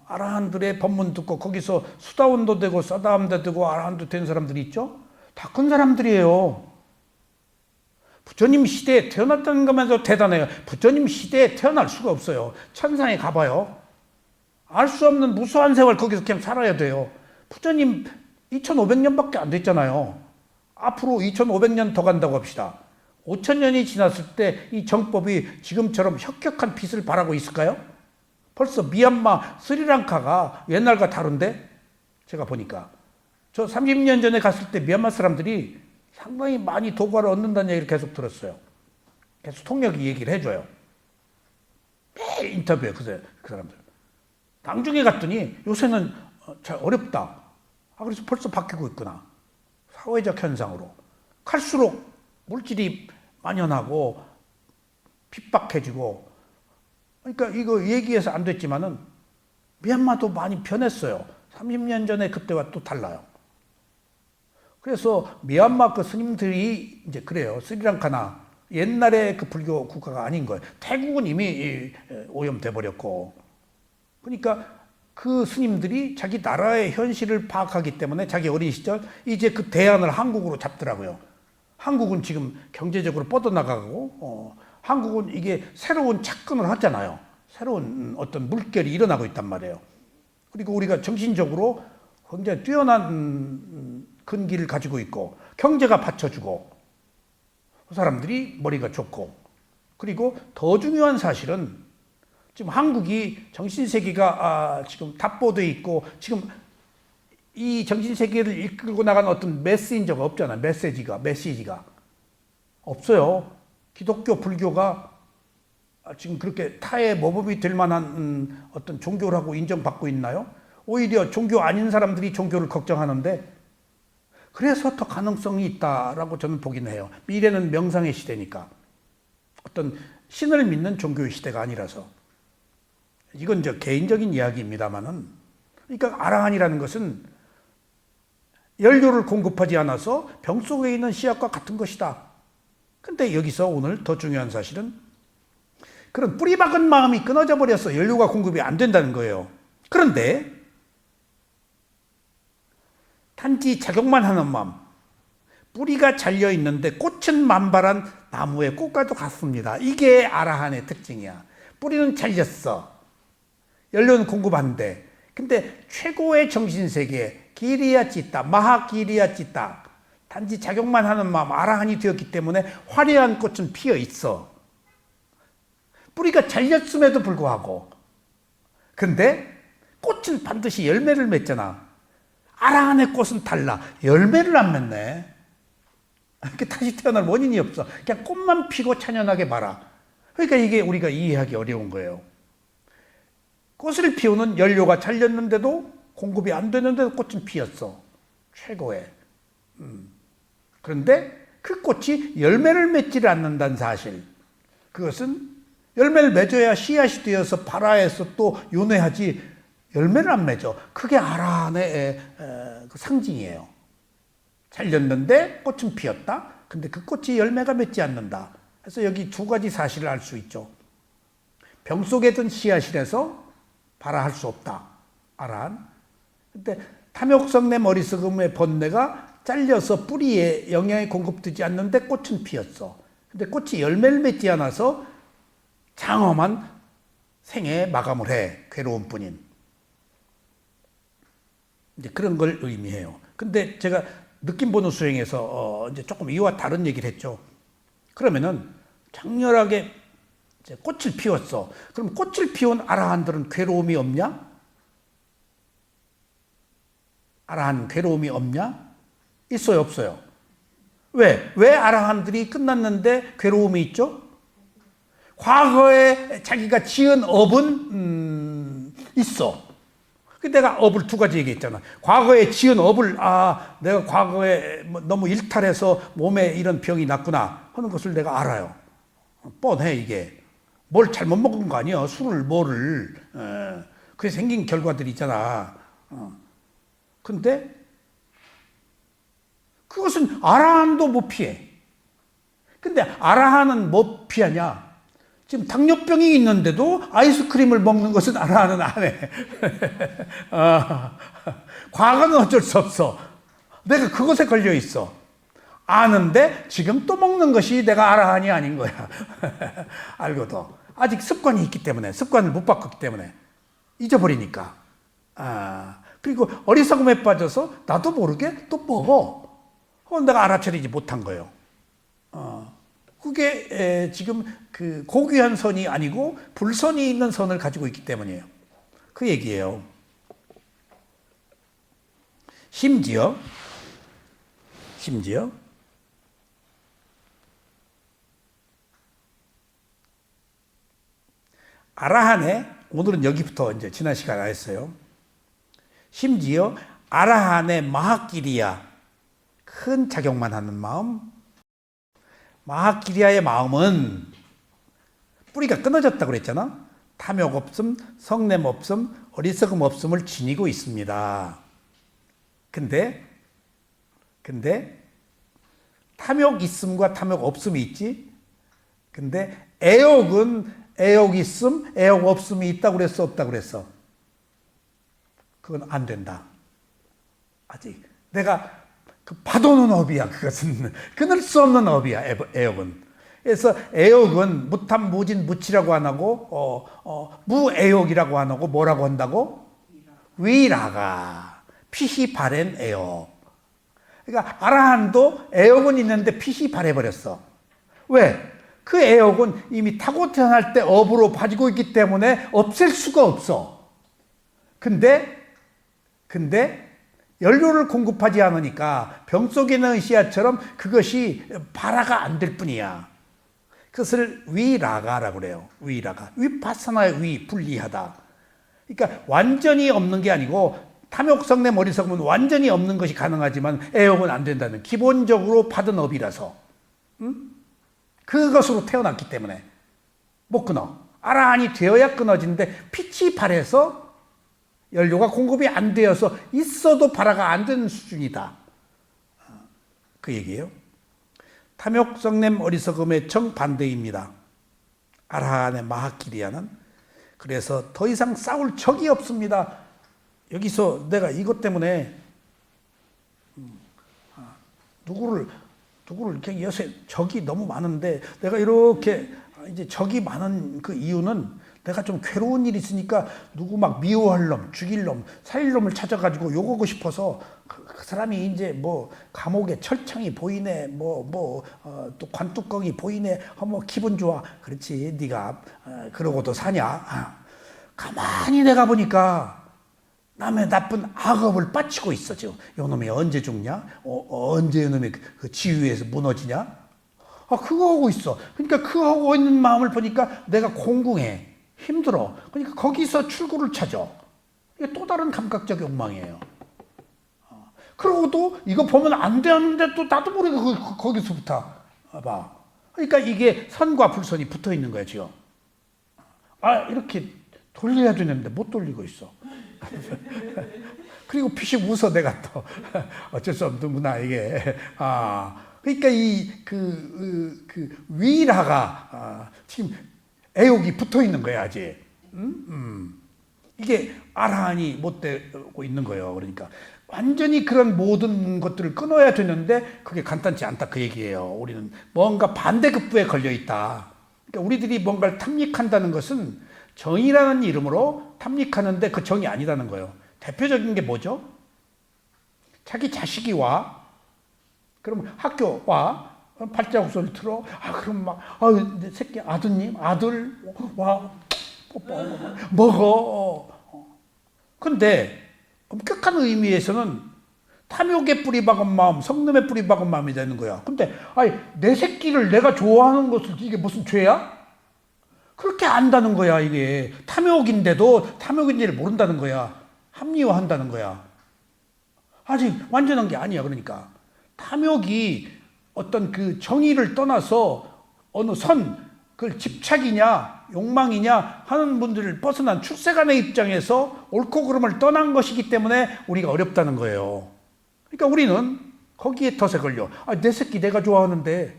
아라한들의 법문 듣고 거기서 수다원도 되고 사다함도 되고 아라한도 된 사람들이 있죠? 다 큰 사람들이에요. 부처님 시대에 태어났다는 것만도 대단해요. 부처님 시대에 태어날 수가 없어요. 천상에 가봐요. 알 수 없는 무수한 세월 거기서 그냥 살아야 돼요. 부처님 2500년밖에 안 됐잖아요. 앞으로 2500년 더 간다고 합시다. 5000년이 지났을 때 이 정법이 지금처럼 혁혁한 빛을 발하고 있을까요? 벌써 미얀마, 스리랑카가 옛날과 다른데? 제가 보니까. 저 30년 전에 갔을 때 미얀마 사람들이 상당히 많이 도과를 얻는다는 얘기를 계속 들었어요. 계속 통역이 얘기를 해줘요. 매일 인터뷰해, 그 사람들. 나중에 갔더니 요새는 잘 어렵다. 그래서 벌써 바뀌고 있구나. 사회적 현상으로. 갈수록 물질이 만연하고 핍박해지고. 그러니까 이거 얘기해서 안 됐지만은 미얀마도 많이 변했어요. 30년 전에 그때와 또 달라요. 그래서 미얀마 그 스님들이 이제 그래요. 스리랑카나 옛날에 그 불교 국가가 아닌 거예요. 태국은 이미 오염돼 버렸고. 그러니까 그 스님들이 자기 나라의 현실을 파악하기 때문에 자기 어린 시절 이제 그 대안을 한국으로 잡더라고요. 한국은 지금 경제적으로 뻗어나가고 한국은 이게 새로운 착근을 하잖아요. 새로운 어떤 물결이 일어나고 있단 말이에요. 그리고 우리가 정신적으로 굉장히 뛰어난 근기를 가지고 있고 경제가 받쳐주고 사람들이 머리가 좋고 그리고 더 중요한 사실은 지금 한국이 정신세계가 지금 답보돼 있고 지금 이 정신세계를 이끌고 나가는 어떤 메시지가 없잖아요. 메시지가 없어요. 기독교, 불교가 지금 그렇게 타의 모범이 될 만한 어떤 종교라고 인정받고 있나요? 오히려 종교 아닌 사람들이 종교를 걱정하는데 그래서 더 가능성이 있다라고 저는 보긴 해요. 미래는 명상의 시대니까. 어떤 신을 믿는 종교의 시대가 아니라서. 이건 저 개인적인 이야기입니다만은 그러니까 아라한이라는 것은 연료를 공급하지 않아서 병 속에 있는 씨앗과 같은 것이다. 근데 여기서 오늘 더 중요한 사실은 그런 뿌리 박은 마음이 끊어져 버려서 연료가 공급이 안 된다는 거예요. 그런데 단지 작용만 하는 마음, 뿌리가 잘려 있는데 꽃은 만발한 나무의 꽃과도 같습니다. 이게 아라한의 특징이야. 뿌리는 잘렸어. 연료는 공급 안 돼. 근데 최고의 정신세계 기리야 찌따, 마하기리야 찌따, 단지 작용만 하는 마음 아라한이 되었기 때문에 화려한 꽃은 피어 있어. 뿌리가 잘렸음에도 불구하고. 근데 꽃은 반드시 열매를 맺잖아. 아라한의 꽃은 달라. 열매를 안 맺네. 이렇게 다시 태어날 원인이 없어. 그냥 꽃만 피고 찬연하게 봐라. 그러니까 이게 우리가 이해하기 어려운 거예요. 꽃을 피우는 연료가 잘렸는데도 공급이 안 되는데도 꽃은 피었어. 최고의. 그런데 그 꽃이 열매를 맺지를 않는다는 사실. 그것은 열매를 맺어야 씨앗이 되어서 발화해서 또 윤회하지 열매를 안 맺어. 그게 아라한의 그 상징이에요. 잘렸는데 꽃은 피었다. 근데 그 꽃이 열매가 맺지 않는다. 그래서 여기 두 가지 사실을 알 수 있죠. 병 속에 든 씨앗이라서 발화할 수 없다. 아라한. 근데 탐욕성 내 머리석음의 번뇌가 잘려서 뿌리에 영양이 공급되지 않는데 꽃은 피었어. 근데 꽃이 열매를 맺지 않아서 장엄한 생에 마감을 해. 괴로운 뿐인. 이제 그런 걸 의미해요. 근데 제가 느낌 보는 수행에서 이제 조금 이와 다른 얘기를 했죠. 그러면은 장렬하게 이제 꽃을 피웠어. 그럼 꽃을 피운 아라한들은 괴로움이 없냐? 아라한 괴로움이 없냐? 있어요, 없어요? 왜? 왜 아라한들이 끝났는데 괴로움이 있죠? 과거에 자기가 지은 업은 있어. 내가 업을 두 가지 얘기했잖아. 과거에 지은 업을 내가 과거에 너무 일탈해서 몸에 이런 병이 났구나 하는 것을 내가 알아요. 뻔해 이게. 뭘 잘못 먹은 거 아니야. 술을 뭐를. 그게 생긴 결과들이 있잖아. 근데 그것은 아라한도 못 피해. 근데 아라한은 못 피하냐? 지금 당뇨병이 있는데도 아이스크림을 먹는 것은 아라한은 안 해. 과거는 어쩔 수 없어. 내가 그것에 걸려 있어. 아는데 지금 또 먹는 것이 내가 아라한이 아닌 거야. 알고도. 아직 습관이 있기 때문에, 습관을 못 바꿨기 때문에. 잊어버리니까. 그리고 어리석음에 빠져서 나도 모르게 또 먹어. 내가 알아차리지 못한 거예요. 그게 지금 그 고귀한 선이 아니고 불선이 있는 선을 가지고 있기 때문이에요. 그 얘기예요. 심지어 아라한의 오늘은 여기부터 이제 지난 시간에 했어요. 심지어 아라한의 마하기리야 큰 작용만 하는 마음. 마하기리야의 마음은 뿌리가 끊어졌다고 그랬잖아. 탐욕 없음, 성냄 없음, 어리석음 없음을 지니고 있습니다. 근데 탐욕 있음과 탐욕 없음이 있지. 근데 애욕은 애욕 있음, 애욕 없음이 있다고 그랬어, 없다고 그랬어? 그건 안 된다. 아직 내가 그 봐도는 업이야. 그것은 끊을 수 없는 업이야. 애욕은. 그래서 애욕은 무탐무진 무치라고 안 하고 무애욕이라고 안 하고 뭐라고 한다고? 위라가 피히 바랜 애욕. 그러니까 아라한도 애욕은 있는데 피히 바래버렸어. 왜? 그 애욕은 이미 타고 태어날 때 업으로 가지고 있기 때문에 없앨 수가 없어. 근데 연료를 공급하지 않으니까 병 속에 있는 씨앗처럼 그것이 발화가 안 될 뿐이야. 그것을 위라가라고 그래요. 위라가. 위파사나의 위, 분리하다. 그러니까 완전히 없는 게 아니고 탐욕성내 머리석은 완전히 없는 것이 가능하지만 애욕은 안 된다는 기본적으로 받은 업이라서 그것으로 태어났기 때문에 못 끊어. 아라한이 되어야 끊어지는데 빛이 발해서 연료가 공급이 안 되어서 있어도 발화가 안 되는 수준이다. 그 얘기예요. 탐욕성냄 어리석음의 정반대입니다. 아라한의 마하키리아는. 그래서 더 이상 싸울 적이 없습니다. 여기서 내가 이것 때문에 누구를 이렇게 요새 적이 너무 많은데 내가 이렇게 이제 적이 많은 그 이유는 내가 좀 괴로운 일이 있으니까 누구 막 미워할 놈, 죽일 놈, 살릴 놈을 찾아가지고 욕하고 싶어서 그 사람이 이제 뭐 감옥에 철창이 보이네, 또 관뚜껑이 보이네, 뭐 기분 좋아. 그렇지, 네가 그러고도 사냐? 가만히 내가 보니까 남의 나쁜 악업을 빠치고 있어 지금. 요놈이 언제 죽냐? 언제 요놈이 그 지위에서 무너지냐? 그거 하고 있어. 그러니까 그거 하고 있는 마음을 보니까 내가 공궁해. 힘들어. 그러니까 거기서 출구를 찾아. 이게 또 다른 감각적 욕망이에요. 그러고도 이거 보면 안 되는데 또 나도 모르게 거기서부터 봐. 그러니까 이게 선과 불선이 붙어 있는 거야 지금. 이렇게 돌려야 되는데 못 돌리고 있어. 그리고 피식 웃어 내가 또 어쩔 수 없는구나 이게. 그러니까 그 위라가 지금 애욕이 붙어 있는 거야 아직. 이게 아라한이 못 되고 있는 거예요. 그러니까 완전히 그런 모든 것들을 끊어야 되는데 그게 간단치 않다 그 얘기예요. 우리는 뭔가 반대급부에 걸려 있다. 그러니까 우리들이 뭔가를 탐닉한다는 것은 정의라는 이름으로 탐닉하는데 그 정이 아니라는 거예요. 대표적인 게 뭐죠? 자기 자식이 와. 그럼 학교 와. 발자국 소리 들어. 그럼 막, 내 새끼 아드님, 아들 와. 먹어. 근데 엄격한 의미에서는 탐욕의 뿌리 박은 마음, 성냄의 뿌리 박은 마음이 되는 거야. 근데 내 새끼를 내가 좋아하는 것을 이게 무슨 죄야? 그렇게 안다는 거야. 이게 탐욕인데도 탐욕인지를 모른다는 거야. 합리화한다는 거야. 아직 완전한 게 아니야. 그러니까 탐욕이 어떤 그 정의를 떠나서 어느 선, 그걸 집착이냐 욕망이냐 하는 분들을 벗어난 출세간의 입장에서 옳고 그름을 떠난 것이기 때문에 우리가 어렵다는 거예요. 그러니까 우리는 거기에 덫에 걸려. 내 새끼 내가 좋아하는데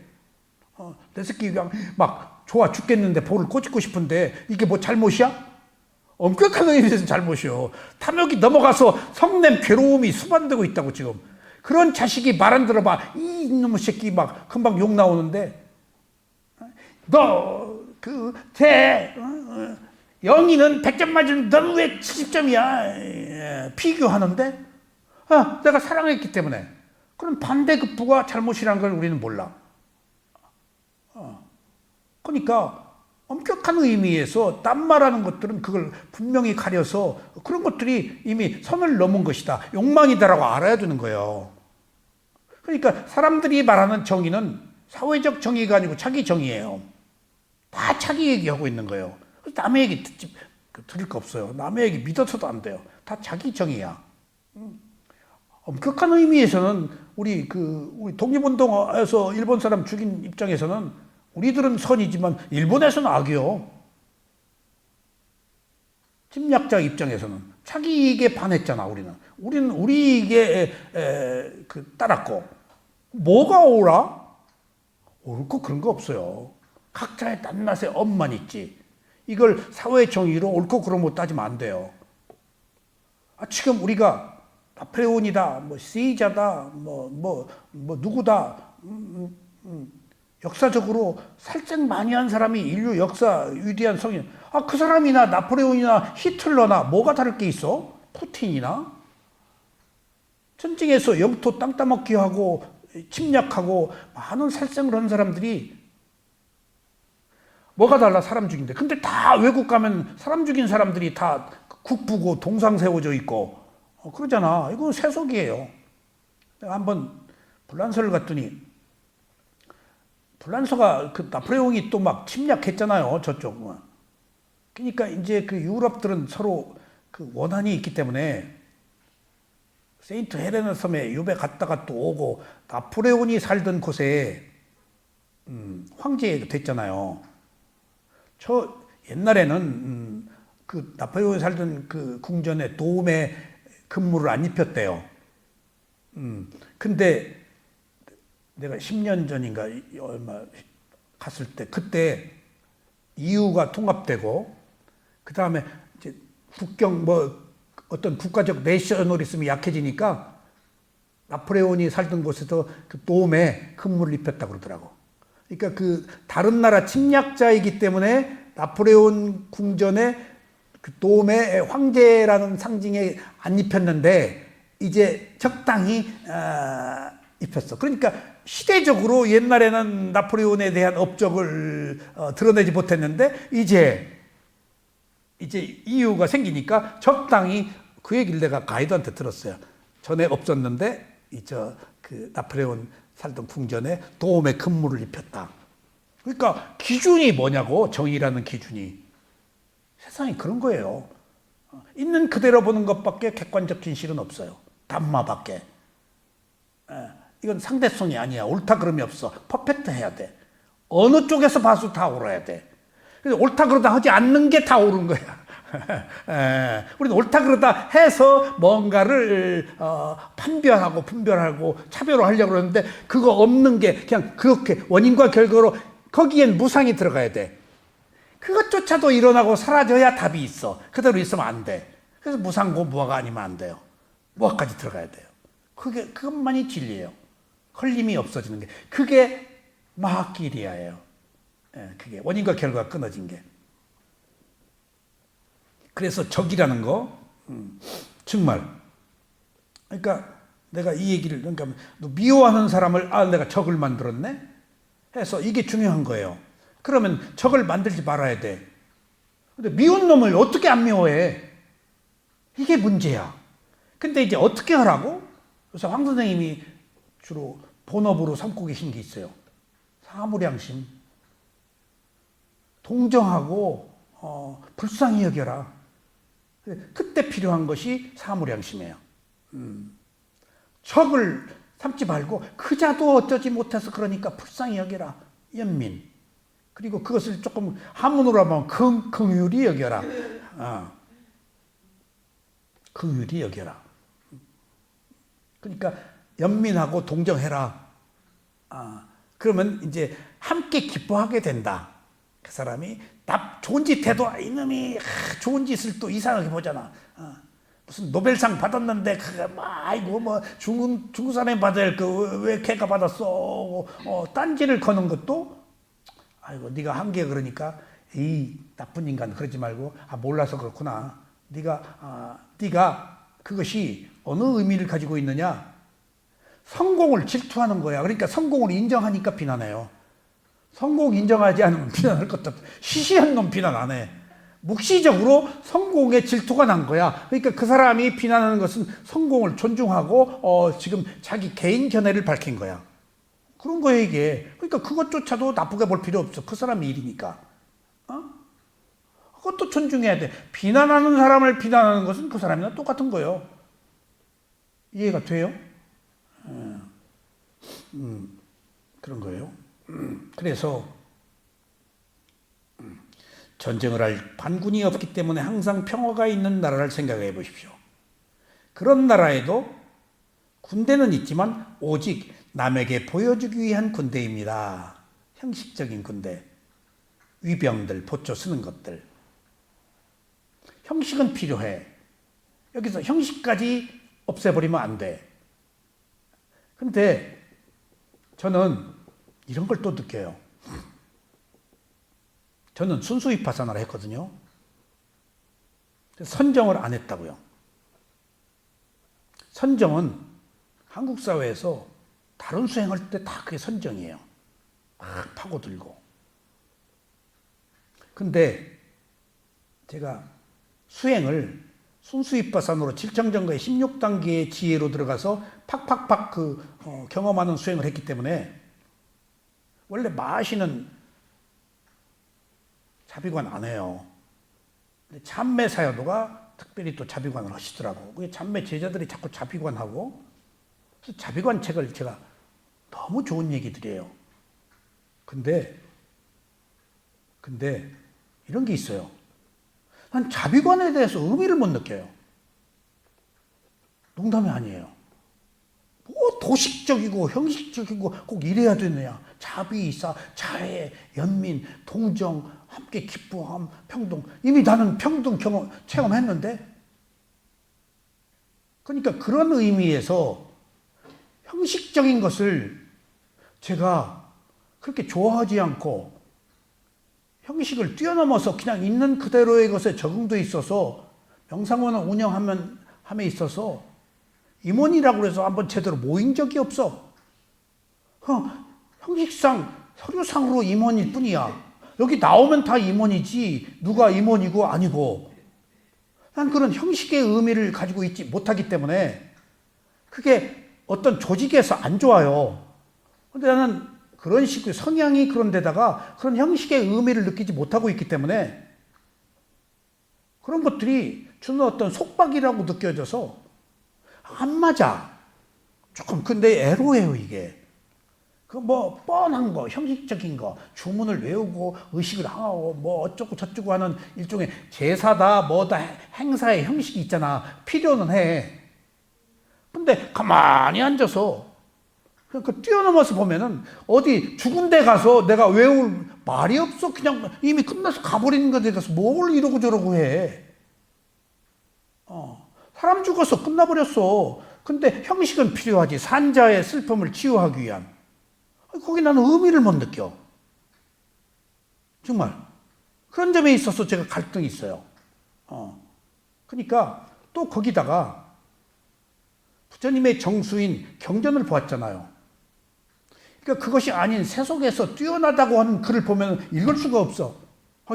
내 새끼 그냥 막 좋아 죽겠는데 볼을 꼬집고 싶은데 이게 뭐 잘못이야? 엄격한 의미에서 잘못이요. 탐욕이 넘어가서 성냄 괴로움이 수반되고 있다고 지금. 그런 자식이 말 안 들어봐. 이놈의 새끼 막 금방 욕 나오는데 너 영희는 100점 맞으면 너는 왜 70점이야? 비교하는데 내가 사랑했기 때문에. 그럼 반대급부가 잘못이라는 걸 우리는 몰라. 그러니까 엄격한 의미에서 딴 말하는 것들은 그걸 분명히 가려서 그런 것들이 이미 선을 넘은 것이다. 욕망이다라고 알아야 되는 거예요. 그러니까 사람들이 말하는 정의는 사회적 정의가 아니고 자기 정의예요. 다 자기 얘기하고 있는 거예요. 남의 얘기 들을 거 없어요. 남의 얘기 믿어서도 안 돼요. 다 자기 정의야. 엄격한 의미에서는 우리 독립운동에서 일본 사람 죽인 입장에서는 우리들은 선이지만 일본에서는 악이요. 침략자 입장에서는 자기 이익에 반했잖아. 우리는 우리 이익에 따랐고 뭐가 옳아? 옳고 그런 거 없어요. 각자의 딴맛의 업만 있지. 이걸 사회 정의로 옳고 그런 거 따지면 안 돼요. 지금 우리가 나폴레온이다, 뭐 시자다, 누구다, 역사적으로 살짝 많이 한 사람이 인류 역사 위대한 성인. 그 사람이나 나폴레온이나 히틀러나 뭐가 다를 게 있어? 푸틴이나? 전쟁에서 영토 땅 따먹기 하고 침략하고 많은 살생을 한 사람들이 뭐가 달라? 사람 죽인데. 근데 다 외국 가면 사람 죽인 사람들이 다 국부고 동상 세워져 있고 그러잖아. 이건 세속이에요. 내가 한번 불란서를 갔더니 불란서가 그 나폴레옹이 또 막 침략했잖아요. 저쪽. 그러니까 이제 그 유럽들은 서로 그 원한이 있기 때문에 세인트 헬레나 섬에 유배 갔다가 또 오고 나폴레온이 살던 곳에 황제가 됐잖아요. 저 옛날에는 그 나폴레온이 살던 그 궁전에 도움에 근무를 안 입혔대요. 근데 내가 10년 전인가 얼마 갔을 때 그때 EU가 통합되고 그 다음에 이제 국경 어떤 국가적 내셔널리즘이 약해지니까 나폴레온이 살던 곳에서 그 도움에 근무를 입혔다고 그러더라고. 그러니까 그 다른 나라 침략자이기 때문에 나폴레온 궁전에 그 도움에 황제라는 상징에 안 입혔는데 이제 적당히 입혔어. 그러니까 시대적으로 옛날에는 나폴레온에 대한 업적을 드러내지 못했는데 이제 EU가 생기니까 적당히 그 얘기를 내가 가이드한테 들었어요. 전에 없었는데 그 나폴레온 살던 궁전에 도움에 근무를 입혔다. 그러니까 기준이 뭐냐고, 정의라는 기준이. 세상이 그런 거예요. 있는 그대로 보는 것밖에 객관적 진실은 없어요. 담마밖에. 이건 상대성이 아니야. 옳다 그름이 없어. 퍼펙트 해야 돼. 어느 쪽에서 봐도 다 옳아야 돼. 그래서 옳다 그러다 하지 않는 게 다 옳은 거야. 우리는 옳다 그러다 해서 뭔가를 판별하고 분별하고 차별을 하려고 그러는데 그거 없는 게 그냥 그렇게 원인과 결과로 거기엔 무상이 들어가야 돼. 그것조차도 일어나고 사라져야 답이 있어. 그대로 있으면 안 돼. 그래서 무상고 무화가 아니면 안 돼요. 무화까지 들어가야 돼요. 그것만이 진리예요. 흘림이 없어지는 게. 그게 마하길이야예요. 그게 원인과 결과가 끊어진 게. 그래서 적이라는 거, 정말. 그러니까 내가 이 얘기를, 그러니까 미워하는 사람을, 내가 적을 만들었네? 해서 이게 중요한 거예요. 그러면 적을 만들지 말아야 돼. 근데 미운 놈을 어떻게 안 미워해? 이게 문제야. 근데 이제 어떻게 하라고? 그래서 황 선생님이 주로 본업으로 삼고 계신 게 있어요. 사무량심. 동정하고 불쌍히 여겨라. 그때 필요한 것이 사무량심이에요. 적을 삼지 말고 그자도 어쩌지 못해서 그러니까 불쌍히 여겨라. 연민. 그리고 그것을 조금 한문으로 하면 긍휼히 여겨라. 긍휼히 여겨라. 그러니까 연민하고 동정해라. 그러면 이제 함께 기뻐하게 된다. 그 사람이 좋은 짓 해도 이놈이 좋은 짓을 또 이상하게 보잖아. 무슨 노벨상 받았는데 아이고 중국 사람이 받을 왜 걔가 받았어? 딴지를 거는 것도 아이고 네가 한 게 그러니까 이 나쁜 인간 그러지 말고 몰라서 그렇구나. 네가 그것이 어느 의미를 가지고 있느냐? 성공을 질투하는 거야. 그러니까 성공을 인정하니까 비난해요. 성공 인정하지 않으면 비난할 것도 없어. 시시한 놈 비난 안 해. 묵시적으로 성공에 질투가 난 거야. 그러니까 그 사람이 비난하는 것은 성공을 존중하고 지금 자기 개인 견해를 밝힌 거야. 그런 거예요 이게. 그러니까 그것조차도 나쁘게 볼 필요 없어. 그 사람 일이니까. 그것도 존중해야 돼. 비난하는 사람을 비난하는 것은 그 사람이랑 똑같은 거예요. 이해가 돼요? 그런 거예요. 그래서 전쟁을 할 반군이 없기 때문에 항상 평화가 있는 나라를 생각해 보십시오. 그런 나라에도 군대는 있지만 오직 남에게 보여주기 위한 군대입니다. 형식적인 군대. 위병들, 보초 쓰는 것들. 형식은 필요해. 여기서 형식까지 없애버리면 안 돼. 근데 저는 이런 걸 또 느껴요. 저는 순수 비파사나를 했거든요. 선정을 안 했다고요. 선정은 한국 사회에서 다른 수행할 때 다 그게 선정이에요. 막 파고들고. 근데 제가 수행을 순수 비파사나로 7청정가의 16단계의 지혜로 들어가서 팍팍팍 경험하는 수행을 했기 때문에 원래 마시는 자비관 안 해요. 근데 참매 사여도가 특별히 또 자비관을 하시더라고. 그게 참매 제자들이 자꾸 자비관하고, 그래서 자비관 책을 제가 너무 좋은 얘기들이에요. 근데 이런 게 있어요. 난 자비관에 대해서 의미를 못 느껴요. 농담이 아니에요. 뭐 도식적이고 형식적이고 꼭 이래야 되느냐. 자비, 자애, 연민, 동정, 함께 기뻐함, 평등. 이미 나는 평등 체험했는데. 그러니까 그런 의미에서 형식적인 것을 제가 그렇게 좋아하지 않고 형식을 뛰어넘어서 그냥 있는 그대로의 것에 적응돼 있어서 명상원을 운영함에 있어서 임원이라고 해서 한번 제대로 모인 적이 없어. 형식상 서류상으로 임원일 뿐이야. 여기 나오면 다 임원이지 누가 임원이고 아니고. 난 그런 형식의 의미를 가지고 있지 못하기 때문에 그게 어떤 조직에서 안 좋아요. 근데 나는 그런 식의 성향이 그런 데다가 그런 형식의 의미를 느끼지 못하고 있기 때문에 그런 것들이 주는 어떤 속박이라고 느껴져서 안 맞아. 조금 근데 애로해요 이게. 그 뭐 뻔한 거, 형식적인 거, 주문을 외우고 의식을 하고 뭐 어쩌고 저쩌고 하는 일종의 제사다 뭐다 행사의 형식이 있잖아. 필요는 해. 근데 가만히 앉아서 그 뛰어넘어서 보면은 어디 죽은 데 가서 내가 외울 말이 없어. 그냥 이미 끝나서 가버리는 것에 대해서 뭘 이러고 저러고 해. 사람 죽어서 끝나버렸어. 근데 형식은 필요하지. 산자의 슬픔을 치유하기 위한. 거기 나는 의미를 못 느껴. 정말. 그런 점에 있어서 제가 갈등이 있어요. 그러니까 또 거기다가 부처님의 정수인 경전을 보았잖아요. 그러니까 그것이 아닌 세속에서 뛰어나다고 하는 글을 보면 읽을 수가 없어.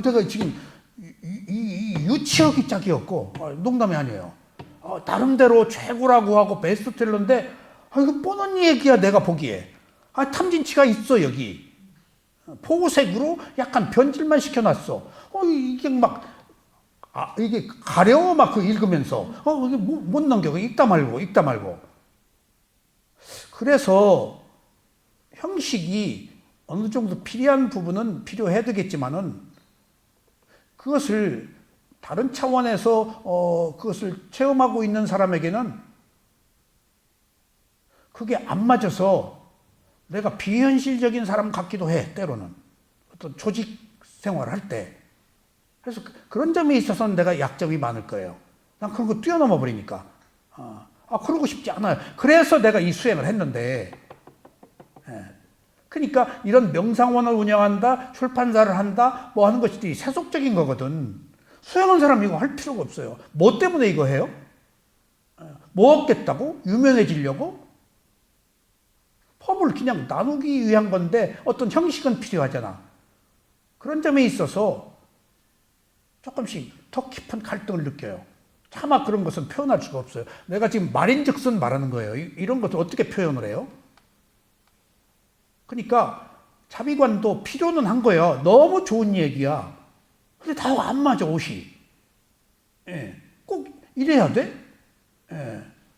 내가 지금 이 유치하기 짝이었고, 농담이 아니에요. 나름대로 최고라고 하고 베스트셀러인데, 이거 뻔한 얘기야, 내가 보기에. 탐진치가 있어, 여기. 포색으로 약간 변질만 시켜놨어. 이게 막, 이게 가려워, 막 그 읽으면서. 이게 못 넘겨. 읽다 말고. 그래서 형식이 어느 정도 필요한 부분은 필요해야 되겠지만은 그것을 다른 차원에서 그것을 체험하고 있는 사람에게는 그게 안 맞아서 내가 비현실적인 사람 같기도 해, 때로는. 어떤 조직 생활을 할 때. 그래서 그런 점에 있어서는 내가 약점이 많을 거예요. 난 그런 거 뛰어넘어 버리니까. 그러고 싶지 않아요. 그래서 내가 이 수행을 했는데. 그러니까 이런 명상원을 운영한다, 출판사를 한다, 뭐 하는 것이 세속적인 거거든. 수행한 사람 이거 할 필요가 없어요. 뭐 때문에 이거 해요? 뭐 얻겠다고? 유명해지려고? 법을 그냥 나누기 위한 건데 어떤 형식은 필요하잖아. 그런 점에 있어서 조금씩 더 깊은 갈등을 느껴요. 차마 그런 것은 표현할 수가 없어요. 내가 지금 말인즉슨 말하는 거예요. 이런 것을 어떻게 표현을 해요? 그러니까 자비관도 필요는 한 거예요. 너무 좋은 얘기야. 근데 다 안 맞아, 옷이. 꼭 이래야 돼?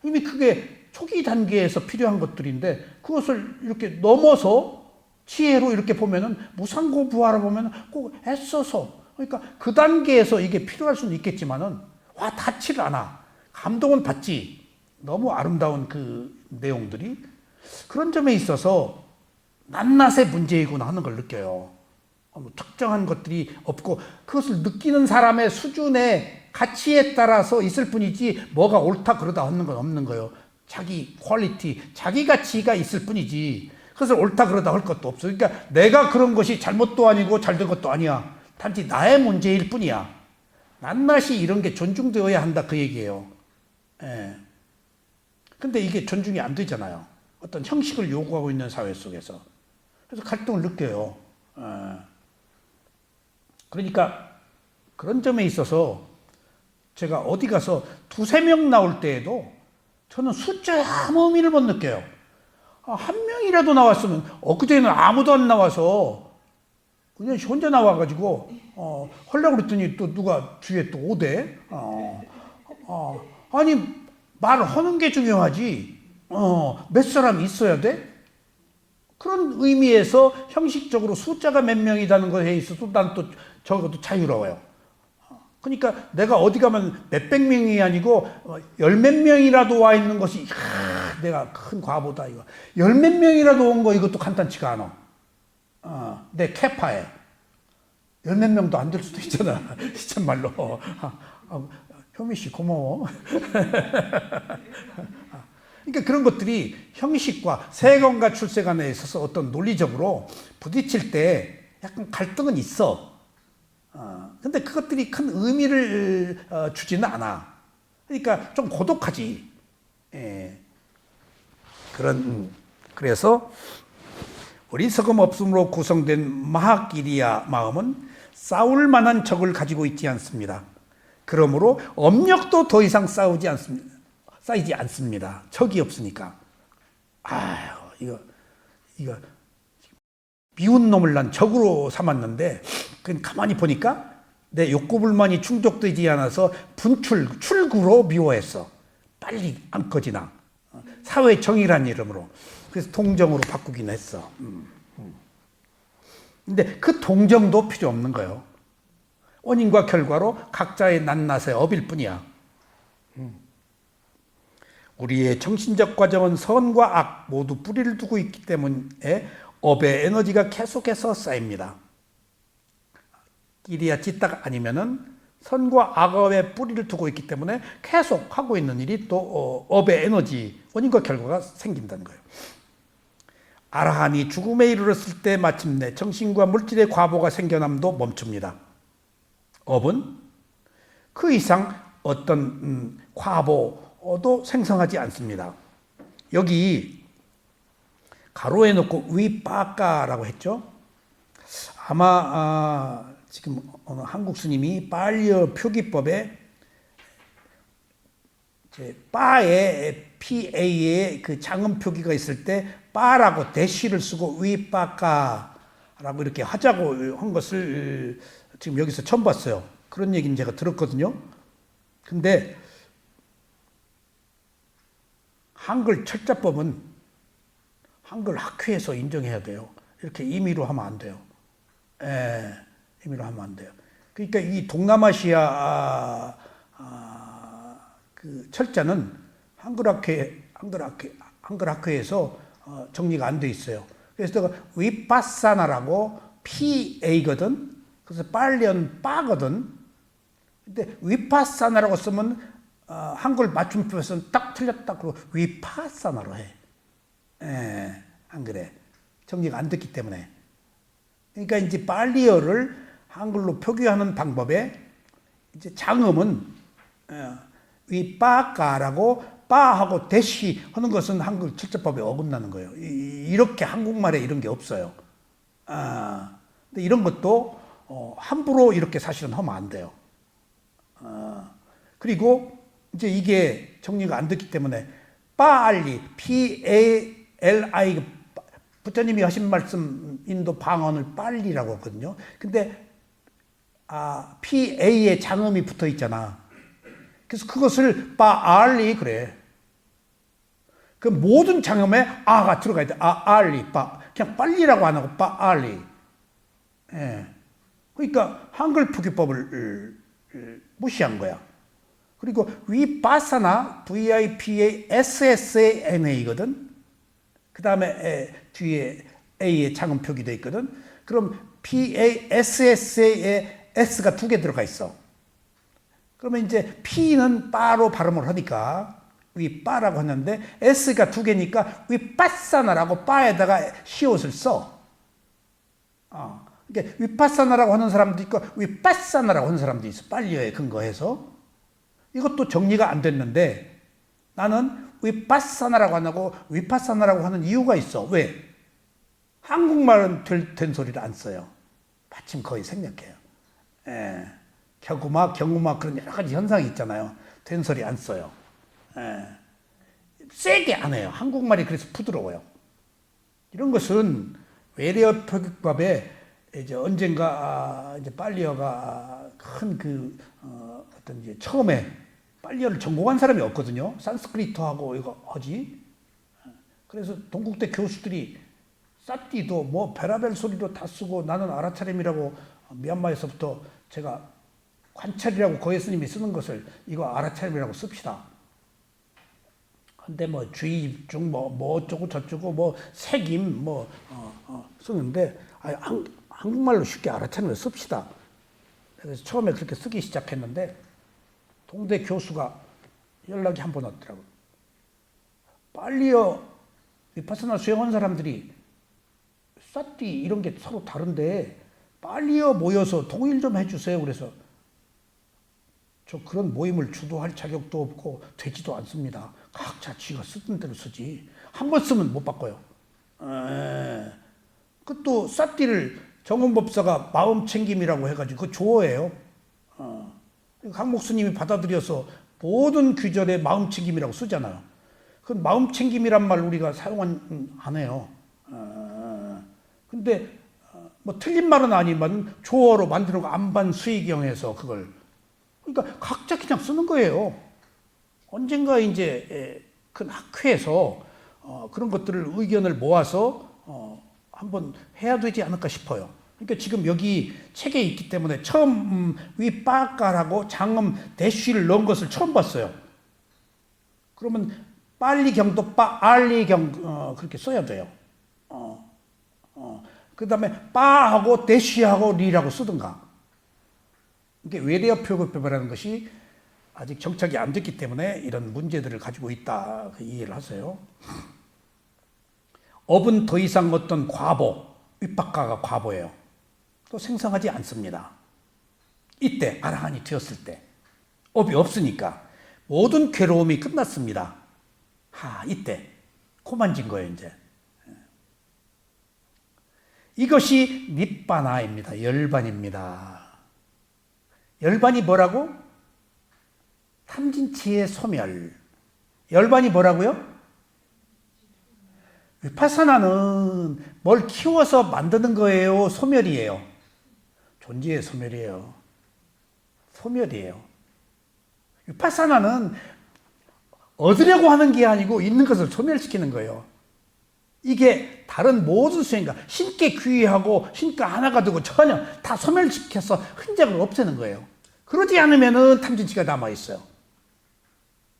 이미 그게 초기 단계에서 필요한 것들인데 그것을 이렇게 넘어서 지혜로 이렇게 보면은 무상고부하라 보면은 꼭 애써서, 그러니까 그 단계에서 이게 필요할 수는 있겠지만은 닿지를 않아. 감동은 받지. 너무 아름다운 그 내용들이. 그런 점에 있어서 낱낱의 문제이구나 하는 걸 느껴요. 특정한 것들이 없고 그것을 느끼는 사람의 수준에 가치에 따라서 있을 뿐이지 뭐가 옳다 그러다 하는 건 없는 거예요. 자기 퀄리티, 자기 가치가 있을 뿐이지 그것을 옳다 그러다 할 것도 없어. 그러니까 내가 그런 것이 잘못도 아니고 잘된 것도 아니야. 단지 나의 문제일 뿐이야. 낱낱이 이런 게 존중되어야 한다 그 얘기예요. 예. 근데 이게 존중이 안 되잖아요. 어떤 형식을 요구하고 있는 사회 속에서. 그래서 갈등을 느껴요. 예. 그러니까 그런 점에 있어서 제가 어디 가서 두세 명 나올 때에도 저는 숫자에 아무 의미를 못 느껴요. 한 명이라도 나왔으면 엊그제는 아무도 안 나와서 그냥 혼자 나와가지고 하려고 그랬더니 또 누가 뒤에 또 오대. 아니 말하는 게 중요하지 몇 사람이 있어야 돼? 그런 의미에서 형식적으로 숫자가 몇 명이라는 것에 있어서 난 또 적어도 자유로워요. 그러니까 내가 어디 가면 몇백 명이 아니고 열 몇 명이라도 와 있는 것이 내가 큰 과보다 이거. 열 몇 명이라도 온 거 이것도 간단치가 않아. 내 캐파에 열 몇 명도 안 될 수도 있잖아. 참말로. 효미 씨 고마워. 그러니까 그런 것들이 형식과 세금과 출세관에 있어서 어떤 논리적으로 부딪힐 때 약간 갈등은 있어. 근데 그것들이 큰 의미를 주지는 않아. 그러니까 좀 고독하지. 예. 그래서 어리석음 없음으로 구성된 마하기리아 마음은 싸울 만한 적을 가지고 있지 않습니다. 그러므로 업력도 더 이상 쌓이지 않습니다. 적이 없으니까. 이거 미운 놈을 난 적으로 삼았는데 그건 가만히 보니까 내 욕구불만이 충족되지 않아서 출구로 미워했어. 빨리 안 꺼지나. 사회 정의란 이름으로. 그래서 동정으로 바꾸긴 했어. 근데 그 동정도 필요 없는 거예요. 원인과 결과로 각자의 낱낱의 업일 뿐이야. 우리의 정신적 과정은 선과 악 모두 뿌리를 두고 있기 때문에 업의 에너지가 계속해서 쌓입니다. 일이야 찌딱 아니면은 선과 악업의 뿌리를 두고 있기 때문에 계속 하고 있는 일이 또 업의 에너지, 원인과 결과가 생긴다는 거예요. 아라한이 죽음에 이르렀을 때 마침내 정신과 물질의 과보가 생겨남도 멈춥니다. 업은 그 이상 어떤 과보도 생성하지 않습니다. 여기 가로에 놓고 위빠까라고 했죠. 아마 지금 어느 한국 스님이 빨리어 표기법에 빠에 PA에 그 장음 표기가 있을 때 빠라고 대시를 쓰고 위빠까라고 이렇게 하자고 한 것을 지금 여기서 처음 봤어요. 그런 얘기는 제가 들었거든요. 근데 한글 철자법은 한글 학회에서 인정해야 돼요. 이렇게 임의로 하면 안 돼요. 임의로 하면 안 돼요. 그러니까 이 동남아시아 그 철자는 한글학회에서 정리가 안 돼 있어요. 그래서 위파사나라고 PA거든. 그래서 빨리언 빠거든. 근데 위파사나라고 쓰면 한글 맞춤표에서는 딱 틀렸다. 그러고 위파사나로 해. 한글에 정리가 안 됐기 때문에. 그러니까 이제 빨리어를 한글로 표기하는 방법에 이제 장음은 위빠까라고 빠하고 대시 하는 것은 한글 철자법에 어긋나는 거예요. 이렇게 한국말에 이런 게 없어요. 근데 이런 것도 함부로 이렇게 사실은 하면 안 돼요. 그리고 이제 이게 정리가 안 됐기 때문에 빠알리 PALI 부처님이 하신 말씀 인도 방언을 빨리라고 하거든요. 근데 PA에 장음이 붙어 있잖아. 그래서 그것을 빠알리 그래. 그 모든 장음에 아가 들어가야 돼. 알리 빠. 그냥 빨리라고 안 하고 빠알리. 그러니까 한글 표기법을 무시한 거야. 그리고 위파사나 VIPASSANA거든. 그 다음에 뒤에 A에 장음 표기되어 있거든. 그럼 PASSA에 S가 두 개 들어가 있어. 그러면 이제 P는 빠로 발음을 하니까 위빠라고 하는데 S가 두 개니까 위빠사나라고 빠에다가 시옷을 써. 그러니까 위파사나라고 하는 사람도 있고 위빠사나라고 하는 사람도 있어. 빨리어에 근거해서. 이것도 정리가 안 됐는데 나는 위파사나라고 안 하고 위파사나라고 하는 이유가 있어. 왜? 한국말은 된 소리를 안 써요. 마침 거의 생략해요. 격음악, 경음악 그런 여러 가지 현상이 있잖아요. 된 소리 안 써요. 세게 안 해요. 한국말이 그래서 부드러워요. 이런 것은 외래어 표기법에 이제 언젠가 이제 빨리어가 큰 어떤 이제 처음에 빨리어를 전공한 사람이 없거든요. 산스크리트하고 이거 하지. 그래서 동국대 교수들이 싸띠도 뭐 베라벨 소리도 다 쓰고 나는 알아차림이라고 미얀마에서부터 제가 관찰이라고 고해 스님이 쓰는 것을 이거 알아차림이라고 씁시다. 근데 뭐 주의 집중 뭐 어쩌고 저쩌고 뭐 색임 쓰는데 한국말로 쉽게 알아차림을 씁시다. 그래서 처음에 그렇게 쓰기 시작했는데 동대 교수가 연락이 한 번 왔더라고요. 빨리어 위파사나 수행한 사람들이 싸띠 이런 게 서로 다른데 빨리어 모여서 통일 좀 해주세요. 그래서 저 그런 모임을 주도할 자격도 없고 되지도 않습니다. 각자 지가 쓰던 대로 쓰지. 한 번 쓰면 못 바꿔요. 그또 싸띠를 정원법사가 마음 챙김이라고 해가지고 그 조어예요. 강 목수님이 받아들여서 모든 규절에 마음 챙김이라고 쓰잖아요. 그 마음 챙김이란 말 우리가 안 해요. 근데 뭐 틀린 말은 아니지만 조어로 만드는 거 안반 수의경에서 그걸 그러니까 각자 그냥 쓰는 거예요. 언젠가 이제 큰 학회에서 그런 것들을 의견을 모아서 한번 해야 되지 않을까 싶어요. 그러니까 지금 여기 책에 있기 때문에 처음 위빠까라고 장음 대쉬를 넣은 것을 처음 봤어요. 그러면 빨리 경도 빠 알리 경 그렇게 써야 돼요. 그 다음에 빠하고 대쉬하고 리라고 쓰든가. 이게 외래어 표기법이라는 것이 아직 정착이 안 됐기 때문에 이런 문제들을 가지고 있다. 이해를 하세요. 업은 더 이상 어떤 과보, 윗박가가 과보예요. 또 생성하지 않습니다. 이때 아라한이 되었을 때 업이 없으니까 모든 괴로움이 끝났습니다. 이때 코 만진 거예요. 이제 이것이 닛바나입니다. 열반입니다. 열반이 뭐라고? 탐진치의 소멸. 열반이 뭐라고요? 위파사나는 뭘 키워서 만드는 거예요? 소멸이에요? 존재의 소멸이에요. 소멸이에요. 위파사나는 얻으려고 하는 게 아니고 있는 것을 소멸시키는 거예요. 이게 다른 모든 수행과 신께 귀의하고 신과 하나가 되고 전혀 다 소멸시켜서 흔적을 없애는 거예요. 그러지 않으면 탐진치가 남아있어요.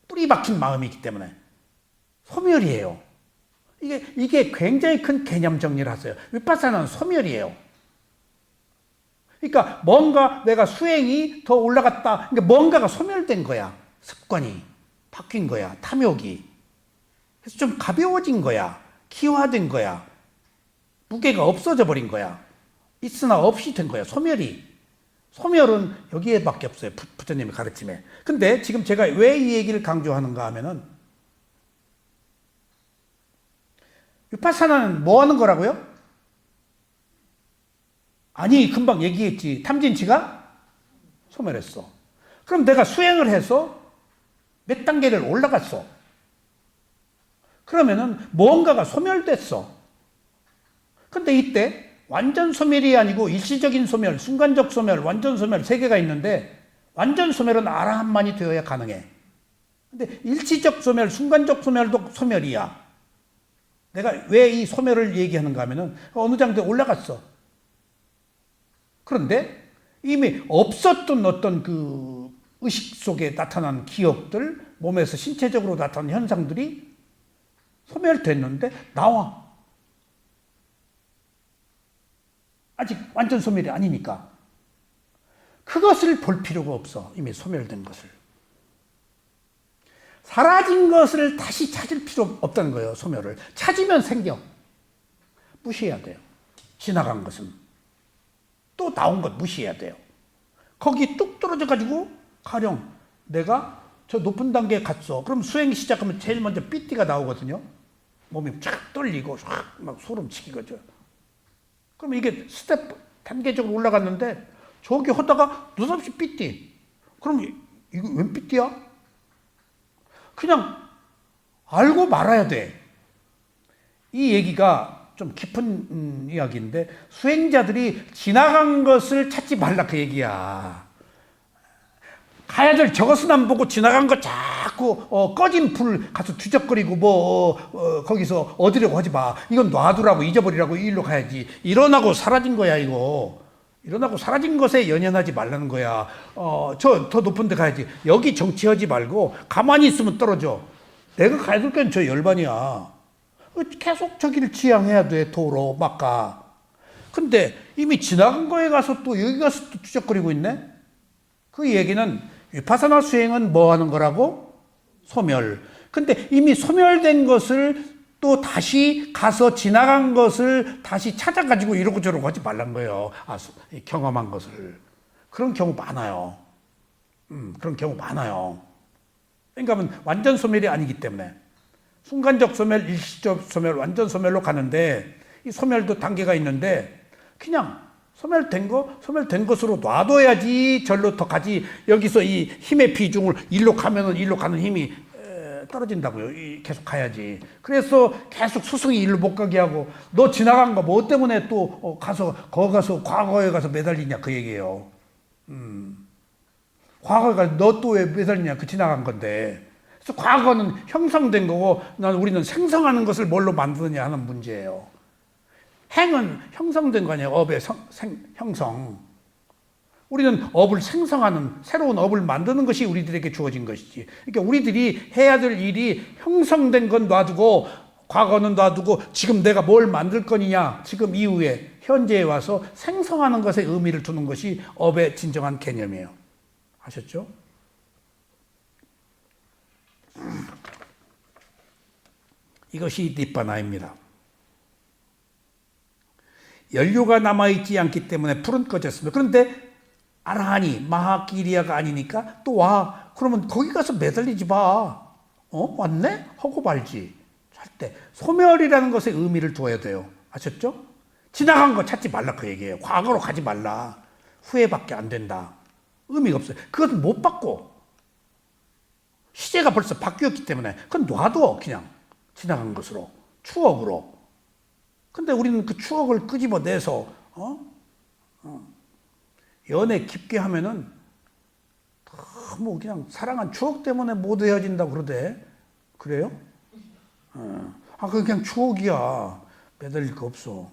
뿌리 박힌 마음이기 때문에. 소멸이에요. 이게 굉장히 큰 개념 정리를 하세요. 위파사나는 소멸이에요. 그러니까 뭔가 내가 수행이 더 올라갔다. 그러니까 뭔가가 소멸된 거야. 습관이 바뀐 거야. 탐욕이. 그래서 좀 가벼워진 거야. 기화된 거야. 무게가 없어져 버린 거야. 있으나 없이 된 거야. 소멸은 여기에밖에 없어요. 부처님의 가르침에. 근데 지금 제가 왜 이 얘기를 강조하는가 하면은 위파사나는 뭐 하는 거라고요? 아니, 금방 얘기했지. 탐진치가 소멸했어. 그럼 내가 수행을 해서 몇 단계를 올라갔어. 그러면은 뭔가가 소멸됐어. 근데 이때 완전 소멸이 아니고 일시적인 소멸, 순간적 소멸, 완전 소멸 세 개가 있는데 완전 소멸은 아라한만이 되어야 가능해. 근데 일시적 소멸, 순간적 소멸도 소멸이야. 내가 왜 이 소멸을 얘기하는가 하면은 어느 정도에 올라갔어. 그런데 이미 없었던 어떤 그 의식 속에 나타난 기억들, 몸에서 신체적으로 나타난 현상들이 소멸됐는데 나와. 아직 완전 소멸이 아니니까. 그것을 볼 필요가 없어. 이미 소멸된 것을. 사라진 것을 다시 찾을 필요 없다는 거예요. 소멸을. 찾으면 생겨. 무시해야 돼요. 지나간 것은. 또 나온 것 무시해야 돼요. 거기 뚝 떨어져 가지고 가령 내가 저 높은 단계에 갔어. 그럼 수행 시작하면 제일 먼저 삐띠가 나오거든요. 몸이 쫙 떨리고 막 소름치기거죠. 그럼 이게 스텝 단계적으로 올라갔는데 저기 하다가 느닷없이 삐띠. 그럼 이거 웬 삐띠야? 그냥 알고 말아야 돼. 이 얘기가 좀 깊은 이야기인데 수행자들이 지나간 것을 찾지 말라 그 얘기야. 가야 될 저것은 안 보고 지나간 거 자꾸 꺼진 불 가서 뒤적거리고 거기서 얻으려고 하지 마. 이건 놔두라고 잊어버리라고 일로 가야지. 일어나고 사라진 거야 이거. 일어나고 사라진 것에 연연하지 말라는 거야. 저 더 높은 데 가야지. 여기 정치하지 말고 가만히 있으면 떨어져. 내가 가야 될 건 저 열반이야. 계속 저기를 지향해야 돼. 도로 막 가. 근데 이미 지나간 거에 가서 또 여기 가서 또 뒤적거리고 있네. 그 얘기는 위파사나 수행은 뭐 하는 거라고? 소멸. 근데 이미 소멸된 것을 또 다시 가서 지나간 것을 다시 찾아가지고 이러고 저러고 하지 말란 거예요. 경험한 것을. 그런 경우 많아요. 그런 경우 많아요. 그러니까 완전 소멸이 아니기 때문에. 순간적 소멸, 일시적 소멸, 완전 소멸로 가는데 이 소멸도 단계가 있는데 그냥 소멸된 것으로 놔둬야지 절로 더 가지. 여기서 이 힘의 비중을 일로 가면은 일로 가는 힘이 떨어진다고요. 계속 가야지. 그래서 계속 스승이 일로 못 가게 하고 너 지나간 거 뭐 때문에 또 가서 과거에 가서 매달리냐 그 얘기예요. 과거에 가서 너 또 왜 매달리냐 그 지나간 건데. 그래서 과거는 형성된 거고 우리는 생성하는 것을 뭘로 만드느냐 하는 문제예요. 행은 형성된 거 아니에요. 업의 형성. 우리는 업을 생성하는, 새로운 업을 만드는 것이 우리들에게 주어진 것이지. 그러니까 우리들이 해야 될 일이 형성된 건 놔두고, 과거는 놔두고, 지금 내가 뭘 만들 거냐, 지금 이후에, 현재에 와서 생성하는 것에 의미를 두는 것이 업의 진정한 개념이에요. 아셨죠? 이것이 니빠나입니다. 연료가 남아있지 않기 때문에 불은 꺼졌습니다. 그런데 아라하니 마하기리아가 아니니까 또 와. 그러면 거기 가서 매달리지 마. 왔네? 하고 말지. 절대 소멸이라는 것에 의미를 두어야 돼요. 아셨죠? 지나간 거 찾지 말라 그 얘기예요. 과거로 가지 말라. 후회밖에 안 된다. 의미가 없어요. 그것은 못 바꿔. 시제가 벌써 바뀌었기 때문에 그건 놔둬. 그냥 지나간 것으로, 추억으로. 근데 우리는 그 추억을 끄집어내서 연애 깊게 하면은 너무 그냥 사랑한 추억 때문에 못 헤어진다고 그러대. 그래요? 그게 그냥 추억이야. 매달릴 거 없어.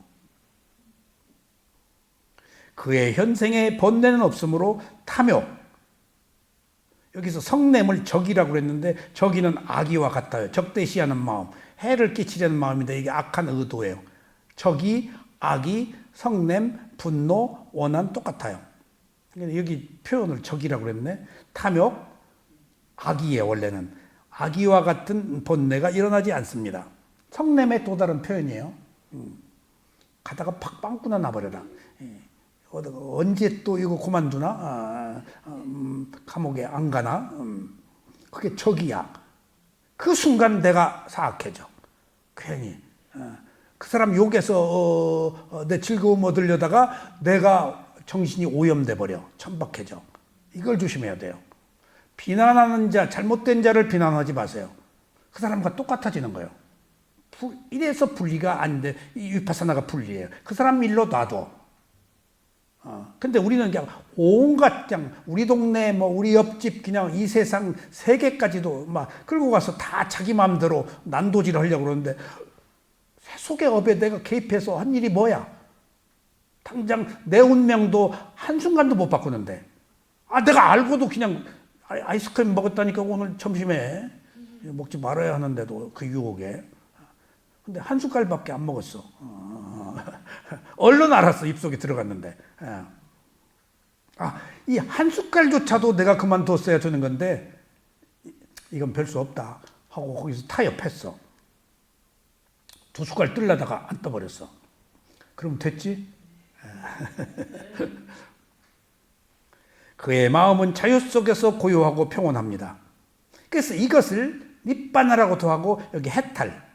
그의 현생에 번뇌는 없으므로 탐욕. 여기서 성냄을 적이라고 그랬는데 적이는 악의와 같아요. 적대시하는 마음. 해를 끼치려는 마음인데 이게 악한 의도예요. 적이, 악이, 성냄, 분노, 원한 똑같아요. 여기 표현을 적이라고 그랬네. 탐욕, 악이에요. 원래는. 악의와 같은 번뇌가 일어나지 않습니다. 성냄의 또 다른 표현이에요. 가다가 팍 빵꾸나 나버려라. 언제 또 이거 그만두나? 감옥에 안 가나? 그게 적이야. 그 순간 내가 사악해져. 괜히. 그 사람 욕해서 내 즐거움 얻으려다가 내가 정신이 오염돼 버려. 천박해져. 이걸 조심해야 돼요. 비난하는 자, 잘못된 자를 비난하지 마세요. 그 사람과 똑같아지는 거예요. 이래서 분리가 안 돼. 이 위파사나가 분리예요. 그 사람 일로 놔둬. 근데 우리는 그냥 온갖 그냥 우리 동네 우리 옆집 그냥 이 세상 세계까지도 막 끌고 가서 다 자기 마음대로 난도질을 하려고 그러는데 속의 업에 내가 개입해서 한 일이 뭐야? 당장 내 운명도 한순간도 못 바꾸는데 내가 알고도 그냥 아이스크림 먹었다니까 오늘 점심에 먹지 말아야 하는데도 그 유혹에 근데 한 숟갈밖에 안 먹었어. 얼른 알았어. 입속에 들어갔는데. 이 한 숟갈조차도 내가 그만뒀어야 되는 건데 이건 별 수 없다 하고 거기서 타협했어. 두 숟갈 뜨려다가 안 떠버렸어. 그럼 됐지? 그의 마음은 자유 속에서 고요하고 평온합니다. 그래서 이것을 니빠나라고도 하고 여기 해탈,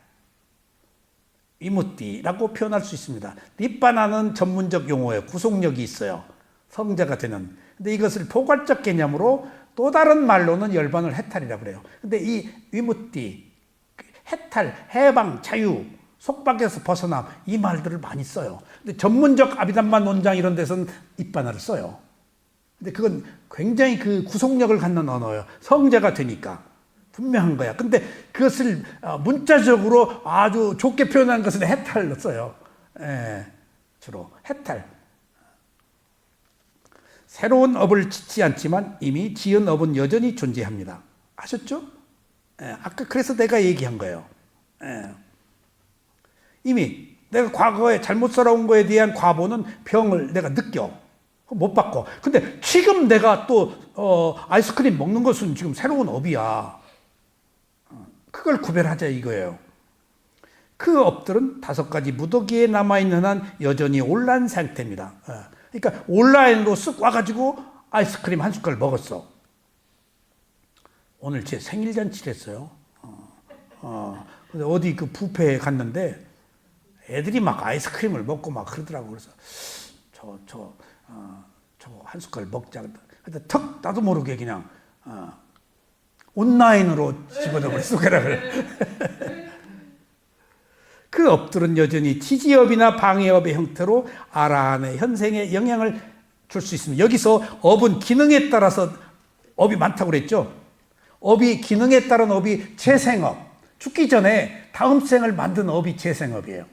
위무띠라고 표현할 수 있습니다. 니빠나는 전문적 용어예요. 구속력이 있어요. 성자가 되는. 근데 이것을 포괄적 개념으로 또 다른 말로는 열반을 해탈이라고 그래요. 근데 이 위무띠, 해탈, 해방, 자유, 속박에서 벗어남 이 말들을 많이 써요. 근데 전문적 아비담마 논장 이런 데서는 이빠나를 써요. 근데 그건 굉장히 그 구속력을 갖는 언어예요. 성자가 되니까 분명한 거야. 근데 그것을 문자적으로 아주 좋게 표현한 것은 해탈로 써요. 예, 주로 해탈. 새로운 업을 짓지 않지만 이미 지은 업은 여전히 존재합니다. 아셨죠? 예, 아까 그래서 내가 얘기한 거예요. 예. 이미 내가 과거에 잘못 살아온 거에 대한 과보는 병을 내가 느껴. 못 바꿔. 근데 지금 내가 또 아이스크림 먹는 것은 지금 새로운 업이야. 그걸 구별하자 이거예요. 그 업들은 5가지 무더기에 남아있는 한 여전히 온라인 상태입니다. 그러니까 온라인으로 쓱 와가지고 아이스크림 한 숟갈 먹었어. 오늘 제 생일잔치를 했어요. 근데 어디 그 뷔페에 갔는데 애들이 막 아이스크림을 먹고 막 그러더라고. 그래서 저거 한 숟갈 먹자. 근데 턱 나도 모르게 그냥 온라인으로 집어넣어버린 숟가락을. 그 업들은 여전히 지지업이나 방해업의 형태로 아라한의 현생에 영향을 줄 수 있습니다. 여기서 업은 기능에 따라서 업이 많다고 그랬죠. 업이 기능에 따른 업이 재생업. 죽기 전에 다음 생을 만든 업이 재생업이에요.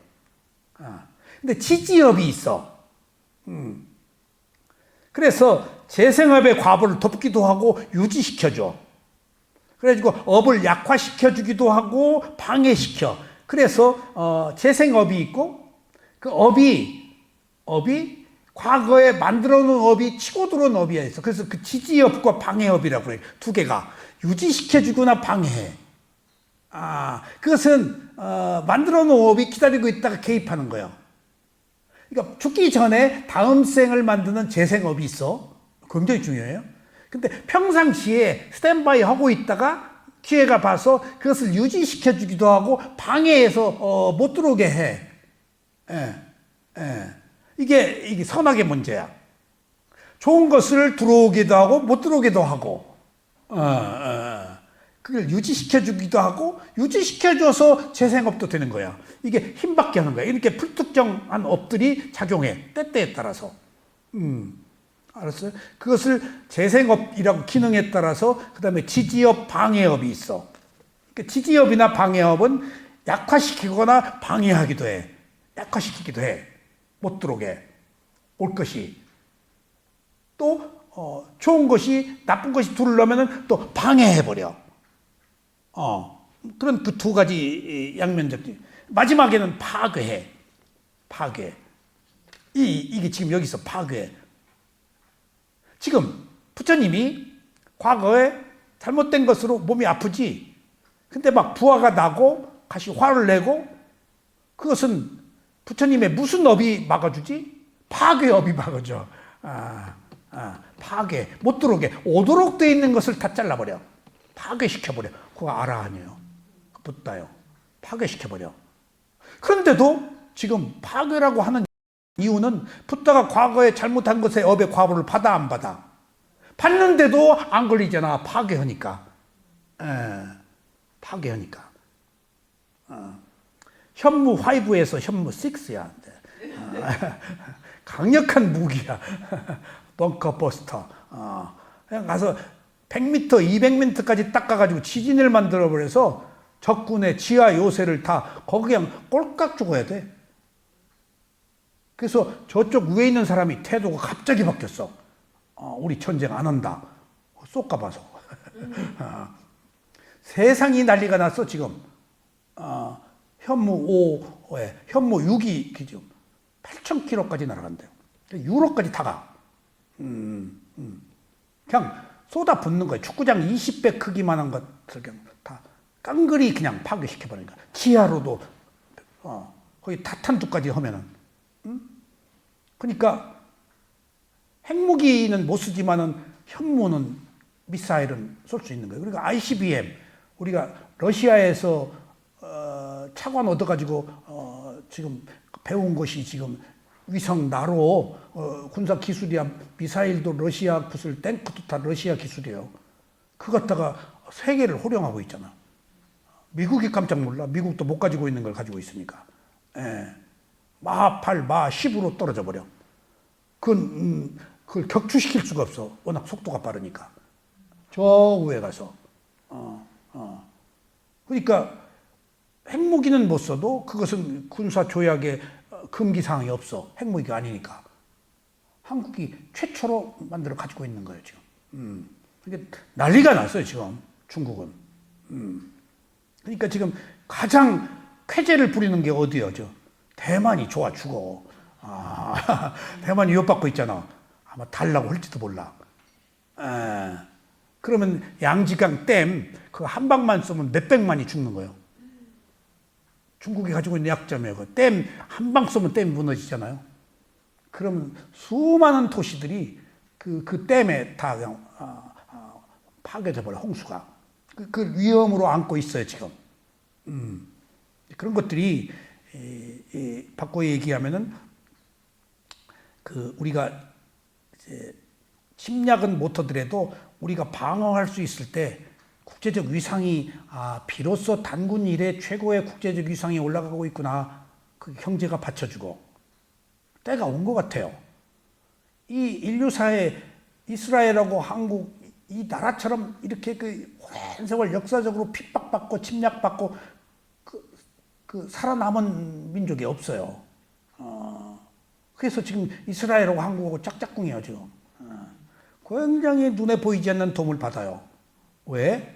근데 지지업이 있어. 그래서 재생업의 과보를 덮기도 하고 유지시켜줘. 그래가지고 업을 약화시켜 주기도 하고 방해시켜. 그래서 재생업이 있고 그 업이 과거에 만들어 놓은 업이 치고 들어온 업이 있어. 그래서 그 지지업과 방해업이라고 그래요. 두 개가 유지시켜 주거나 방해해. 그것은 만들어 놓은 업이 기다리고 있다가 개입하는 거예요. 그러니까 죽기 전에 다음 생을 만드는 재생업이 있어. 굉장히 중요해요. 근데 평상시에 스탠바이 하고 있다가 기회가 봐서 그것을 유지시켜 주기도 하고 방해해서 못 들어오게 해. 이게 선악의 문제야. 좋은 것을 들어오기도 하고 못 들어오기도 하고 그걸 유지시켜 주기도 하고 유지시켜 줘서 재생업도 되는 거야. 이게 힘받게 하는 거야. 이렇게 불특정한 업들이 작용해. 때때에 따라서. 알았어요? 그것을 재생업이라고 기능에 따라서 그 다음에 지지업, 방해업이 있어. 그러니까 지지업이나 방해업은 약화시키거나 방해하기도 해. 약화시키기도 해. 못 들어오게. 올 것이. 또 좋은 것이 나쁜 것이 들어오려면 또 방해해버려. 그런 그 두 가지 양면적. 마지막에는 파괴해. 파괴. 이게 지금 여기서 파괴. 지금 부처님이 과거에 잘못된 것으로 몸이 아프지. 근데 막 부하가 나고 다시 화를 내고 그것은 부처님의 무슨 업이 막아주지? 파괴업이 막아줘. 파괴. 못 들어오게. 오도록 되어 있는 것을 다 잘라버려. 파괴시켜버려. 그거 아라한이에요. 붓다요. 파괴시켜버려. 그런데도 지금 파괴라고 하는 이유는 붓다가 과거에 잘못한 것의 업의 과보를 받아 안 받아? 받는데도 안 걸리잖아. 파괴하니까. 파괴하니까. 현무 5에서 현무 6야. 강력한 무기야. 벙커버스터. 그냥 가서 100m, 200m까지 딱 가가지고 지진을 만들어버려서 적군의 지하 요새를 다 거기 그냥 꼴깍 죽어야 돼. 그래서 저쪽 위에 있는 사람이 태도가 갑자기 바뀌었어. 우리 전쟁 안 한다. 쏙 가봐서. 세상이 난리가 났어, 지금. 현무 5에, 현무 6이 지금 8,000km까지 날아간대요. 유럽까지 다 가. 그냥 쏟아 붓는 거예요. 축구장 20배 크기만한 것들 그냥 다 깡그리 그냥 파괴시켜버리는 거야. 지하로도 거의 타탄두까지 하면은. 그러니까 핵무기는 못 쓰지만은 현무는 미사일은 쏠 수 있는 거예요. 그러니까 ICBM 우리가 러시아에서 차관 얻어가지고 지금 배운 것이 지금 위성 나로 군사 기술이야. 미사일도 러시아 구슬, 탱크도 다 러시아 기술이에요. 그거 갖다가 세계를 호령하고 있잖아. 미국이 깜짝 놀라. 미국도 못 가지고 있는 걸 가지고 있으니까. 예. 마 8, 마 10으로 떨어져 버려. 그걸 격추시킬 수가 없어. 워낙 속도가 빠르니까. 저 위에 가서. 그러니까 핵무기는 못 써도 그것은 군사 조약에 금기 사항이 없어. 핵무기가 아니니까. 한국이 최초로 만들어 가지고 있는 거예요, 지금. 그러니까 난리가 났어요, 지금. 중국은. 그러니까 지금 가장 쾌재를 부리는 게 어디요? 대만이 좋아 죽어. 대만이 위협받고 있잖아. 아마 달라고 할지도 몰라. 그러면 양지강 댐, 그 한 방만 쏘면 몇백만이 죽는 거예요. 중국이 가지고 있는 약점이에요. 그 댐, 한 방 쏘면 댐이 무너지잖아요. 그러면 수많은 도시들이 그 댐에 다 그냥 파괴돼 버려, 홍수가. 그 위험으로 안고 있어요, 지금. 그런 것들이, 바꿔 얘기하면은, 우리가 이제 침략은 못하더라도 우리가 방어할 수 있을 때 국제적 위상이, 비로소 단군 이래 최고의 국제적 위상이 올라가고 있구나. 그 경제가 받쳐주고. 때가 온 것 같아요. 이 인류사에 이스라엘하고 한국, 이 나라처럼 이렇게 오랜 세월 역사적으로 핍박받고 침략받고 살아남은 민족이 없어요. 그래서 지금 이스라엘하고 한국하고 짝짝꿍이에요, 지금. 굉장히 눈에 보이지 않는 도움을 받아요. 왜?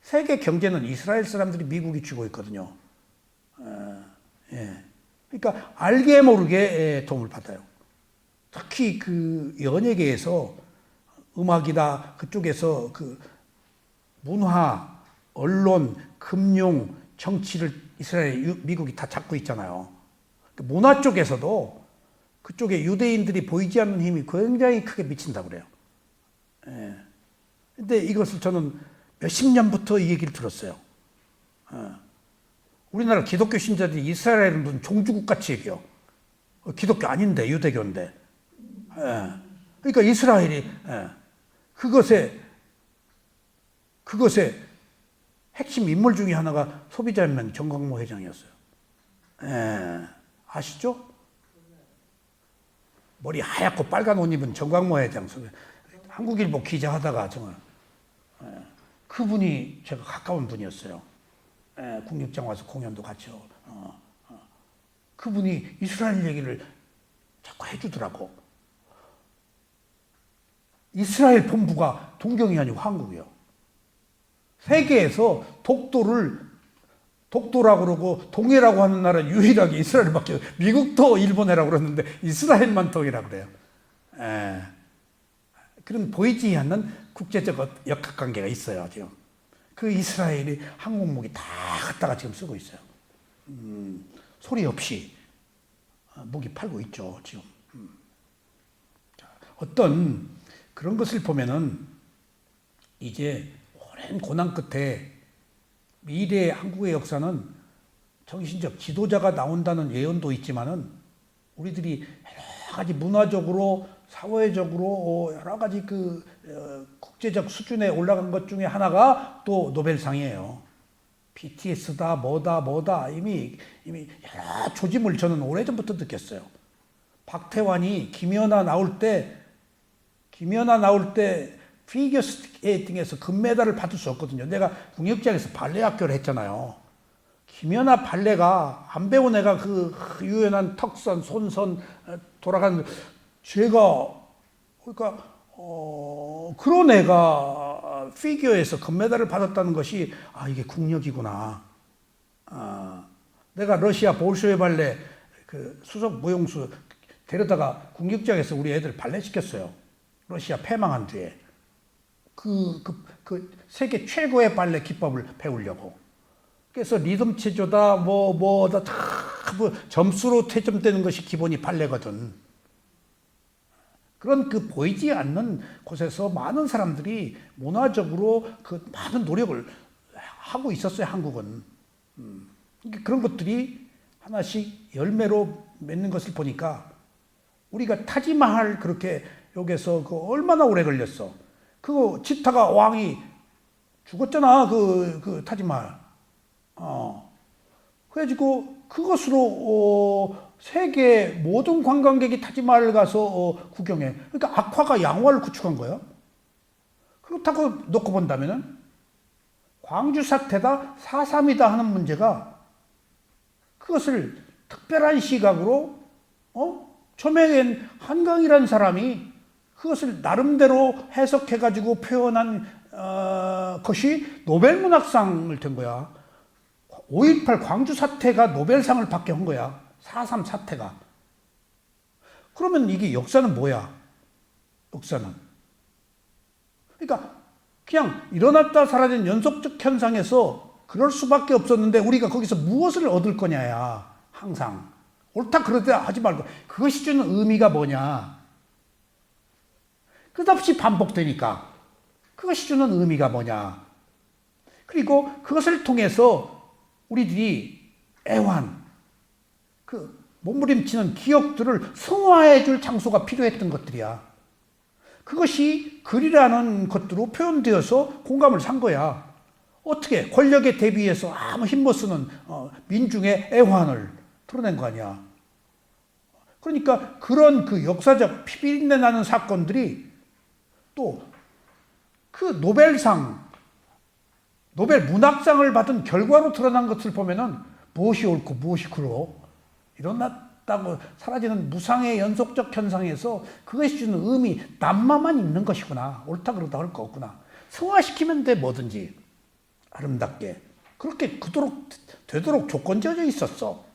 세계 경제는 이스라엘 사람들이 미국이 쥐고 있거든요. 예. 그러니까 알게 모르게 도움을 받아요. 특히 연예계에서 음악이나 그쪽에서 문화, 언론, 금융, 정치를 이스라엘, 미국이 다 잡고 있잖아요. 문화 쪽에서도 그쪽에 유대인들이 보이지 않는 힘이 굉장히 크게 미친다고 그래요. 예. 근데 이것을 저는 몇십 년부터 이 얘기를 들었어요. 우리나라 기독교 신자들이 이스라엘은 무슨 종주국 같이 얘기해요. 기독교 아닌데, 유대교인데. 예. 그러니까 이스라엘이, 그것의 핵심 인물 중에 하나가 소비자연맹 정광모 회장이었어요. 아시죠? 머리 하얗고 빨간 옷 입은 정광모 회장. 한국일보 기자 하다가 정말. 그분이 제가 가까운 분이었어요. 국립장 와서 공연도 같이 하고. 그분이 이스라엘 얘기를 자꾸 해주더라고. 이스라엘 본부가 동경이 아니고 한국이에요. 세계에서 독도라고 그러고 동해라고 하는 나라는 유일하게 이스라엘밖에, 미국도 일본해라고 그러는데 이스라엘만 동해라고 그래요. 그런 보이지 않는 국제적 역학관계가 있어요, 지금. 그 이스라엘이 항공무기 다 갖다가 지금 쓰고 있어요. 소리 없이 무기 팔고 있죠, 지금. 어떤 그런 것을 보면은 이제 오랜 고난 끝에 미래의 한국의 역사는 정신적 지도자가 나온다는 예언도 있지만은 우리들이 여러 가지 문화적으로, 사회적으로 여러 가지 국제적 수준에 올라간 것 중에 하나가 또 노벨상이에요. BTS다, 뭐다 이미 여러 조짐을 저는 오래전부터 느꼈어요. 박태환이 김연아 나올 때 피겨 스케이팅에서 금메달을 받을 수 없거든요. 내가 국립장에서 발레 학교를 했잖아요. 김연아 발레가 안 배운 애가 유연한 턱선, 손선 돌아가는, 그러니까 그런 애가 피겨에서 금메달을 받았다는 것이 이게 국력이구나. 내가 러시아 볼쇼이 발레 수석 무용수 데려다가 국립장에서 우리 애들 발레 시켰어요. 러시아 패망한 뒤에. 세계 최고의 발레 기법을 배우려고. 그래서 리듬 체조다, 뭐다, 다 점수로 채점되는 것이 기본이 발레거든. 그런 보이지 않는 곳에서 많은 사람들이 문화적으로 많은 노력을 하고 있었어요, 한국은. 그런 것들이 하나씩 열매로 맺는 것을 보니까 우리가 타지마할 그렇게 여기서 얼마나 오래 걸렸어. 치타가 왕이 죽었잖아, 타지마할. 그래가지고 그것으로 세계 모든 관광객이 타지마할을 가서 구경해. 그러니까 악화가 양화를 구축한 거야. 그렇다고 놓고 본다면은 광주 사태다, 4.3이다 하는 문제가 그것을 특별한 시각으로 처음엔 한강이라는 사람이 그것을 나름대로 해석해가지고 표현한 것이 노벨문학상을 된 거야. 5.18 광주 사태가 노벨상을 받게 한 거야. 4.3 사태가. 그러면 이게 역사는 뭐야? 역사는. 그러니까 그냥 일어났다 사라진 연속적 현상에서 그럴 수밖에 없었는데 우리가 거기서 무엇을 얻을 거냐야. 항상. 옳다 그러다 하지 말고 그것이 주는 의미가 뭐냐. 끝없이 반복되니까 그것이 주는 의미가 뭐냐. 그리고 그것을 통해서 우리들이 애환, 몸부림치는 기억들을 승화해 줄 장소가 필요했던 것들이야. 그것이 글이라는 것으로 표현되어서 공감을 산 거야. 어떻게 권력에 대비해서 아무 힘 못 쓰는 민중의 애환을 드러낸 거 아니야. 그러니까 그런 역사적 피비린내 나는 사건들이 또 노벨 문학상을 받은 결과로 드러난 것을 보면은 무엇이 옳고 무엇이 그러 일어났다고 사라지는 무상의 연속적 현상에서 그것이 주는 의미, 남마만 있는 것이구나. 옳다 그러다 할 거 없구나. 승화시키면 돼, 뭐든지. 아름답게. 그렇게 되도록 조건지어져 있었어.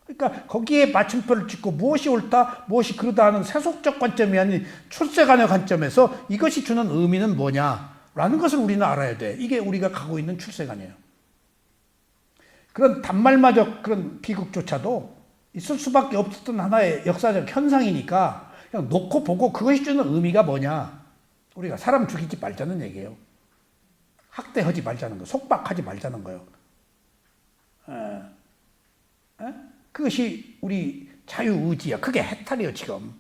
그러니까 거기에 맞춤표를 찍고 무엇이 옳다, 무엇이 그러다 하는 세속적 관점이 아닌 출세관의 관점에서 이것이 주는 의미는 뭐냐라는 것을 우리는 알아야 돼. 이게 우리가 가고 있는 출세관이에요. 그런 단말마적 그런 비극조차도 있을 수밖에 없었던 하나의 역사적 현상이니까 그냥 놓고 보고 그것이 주는 의미가 뭐냐. 우리가 사람 죽이지 말자는 얘기예요. 학대하지 말자는 거예요. 속박하지 말자는 거예요. 그것이 우리 자유의지야. 그게 해탈이에요, 지금.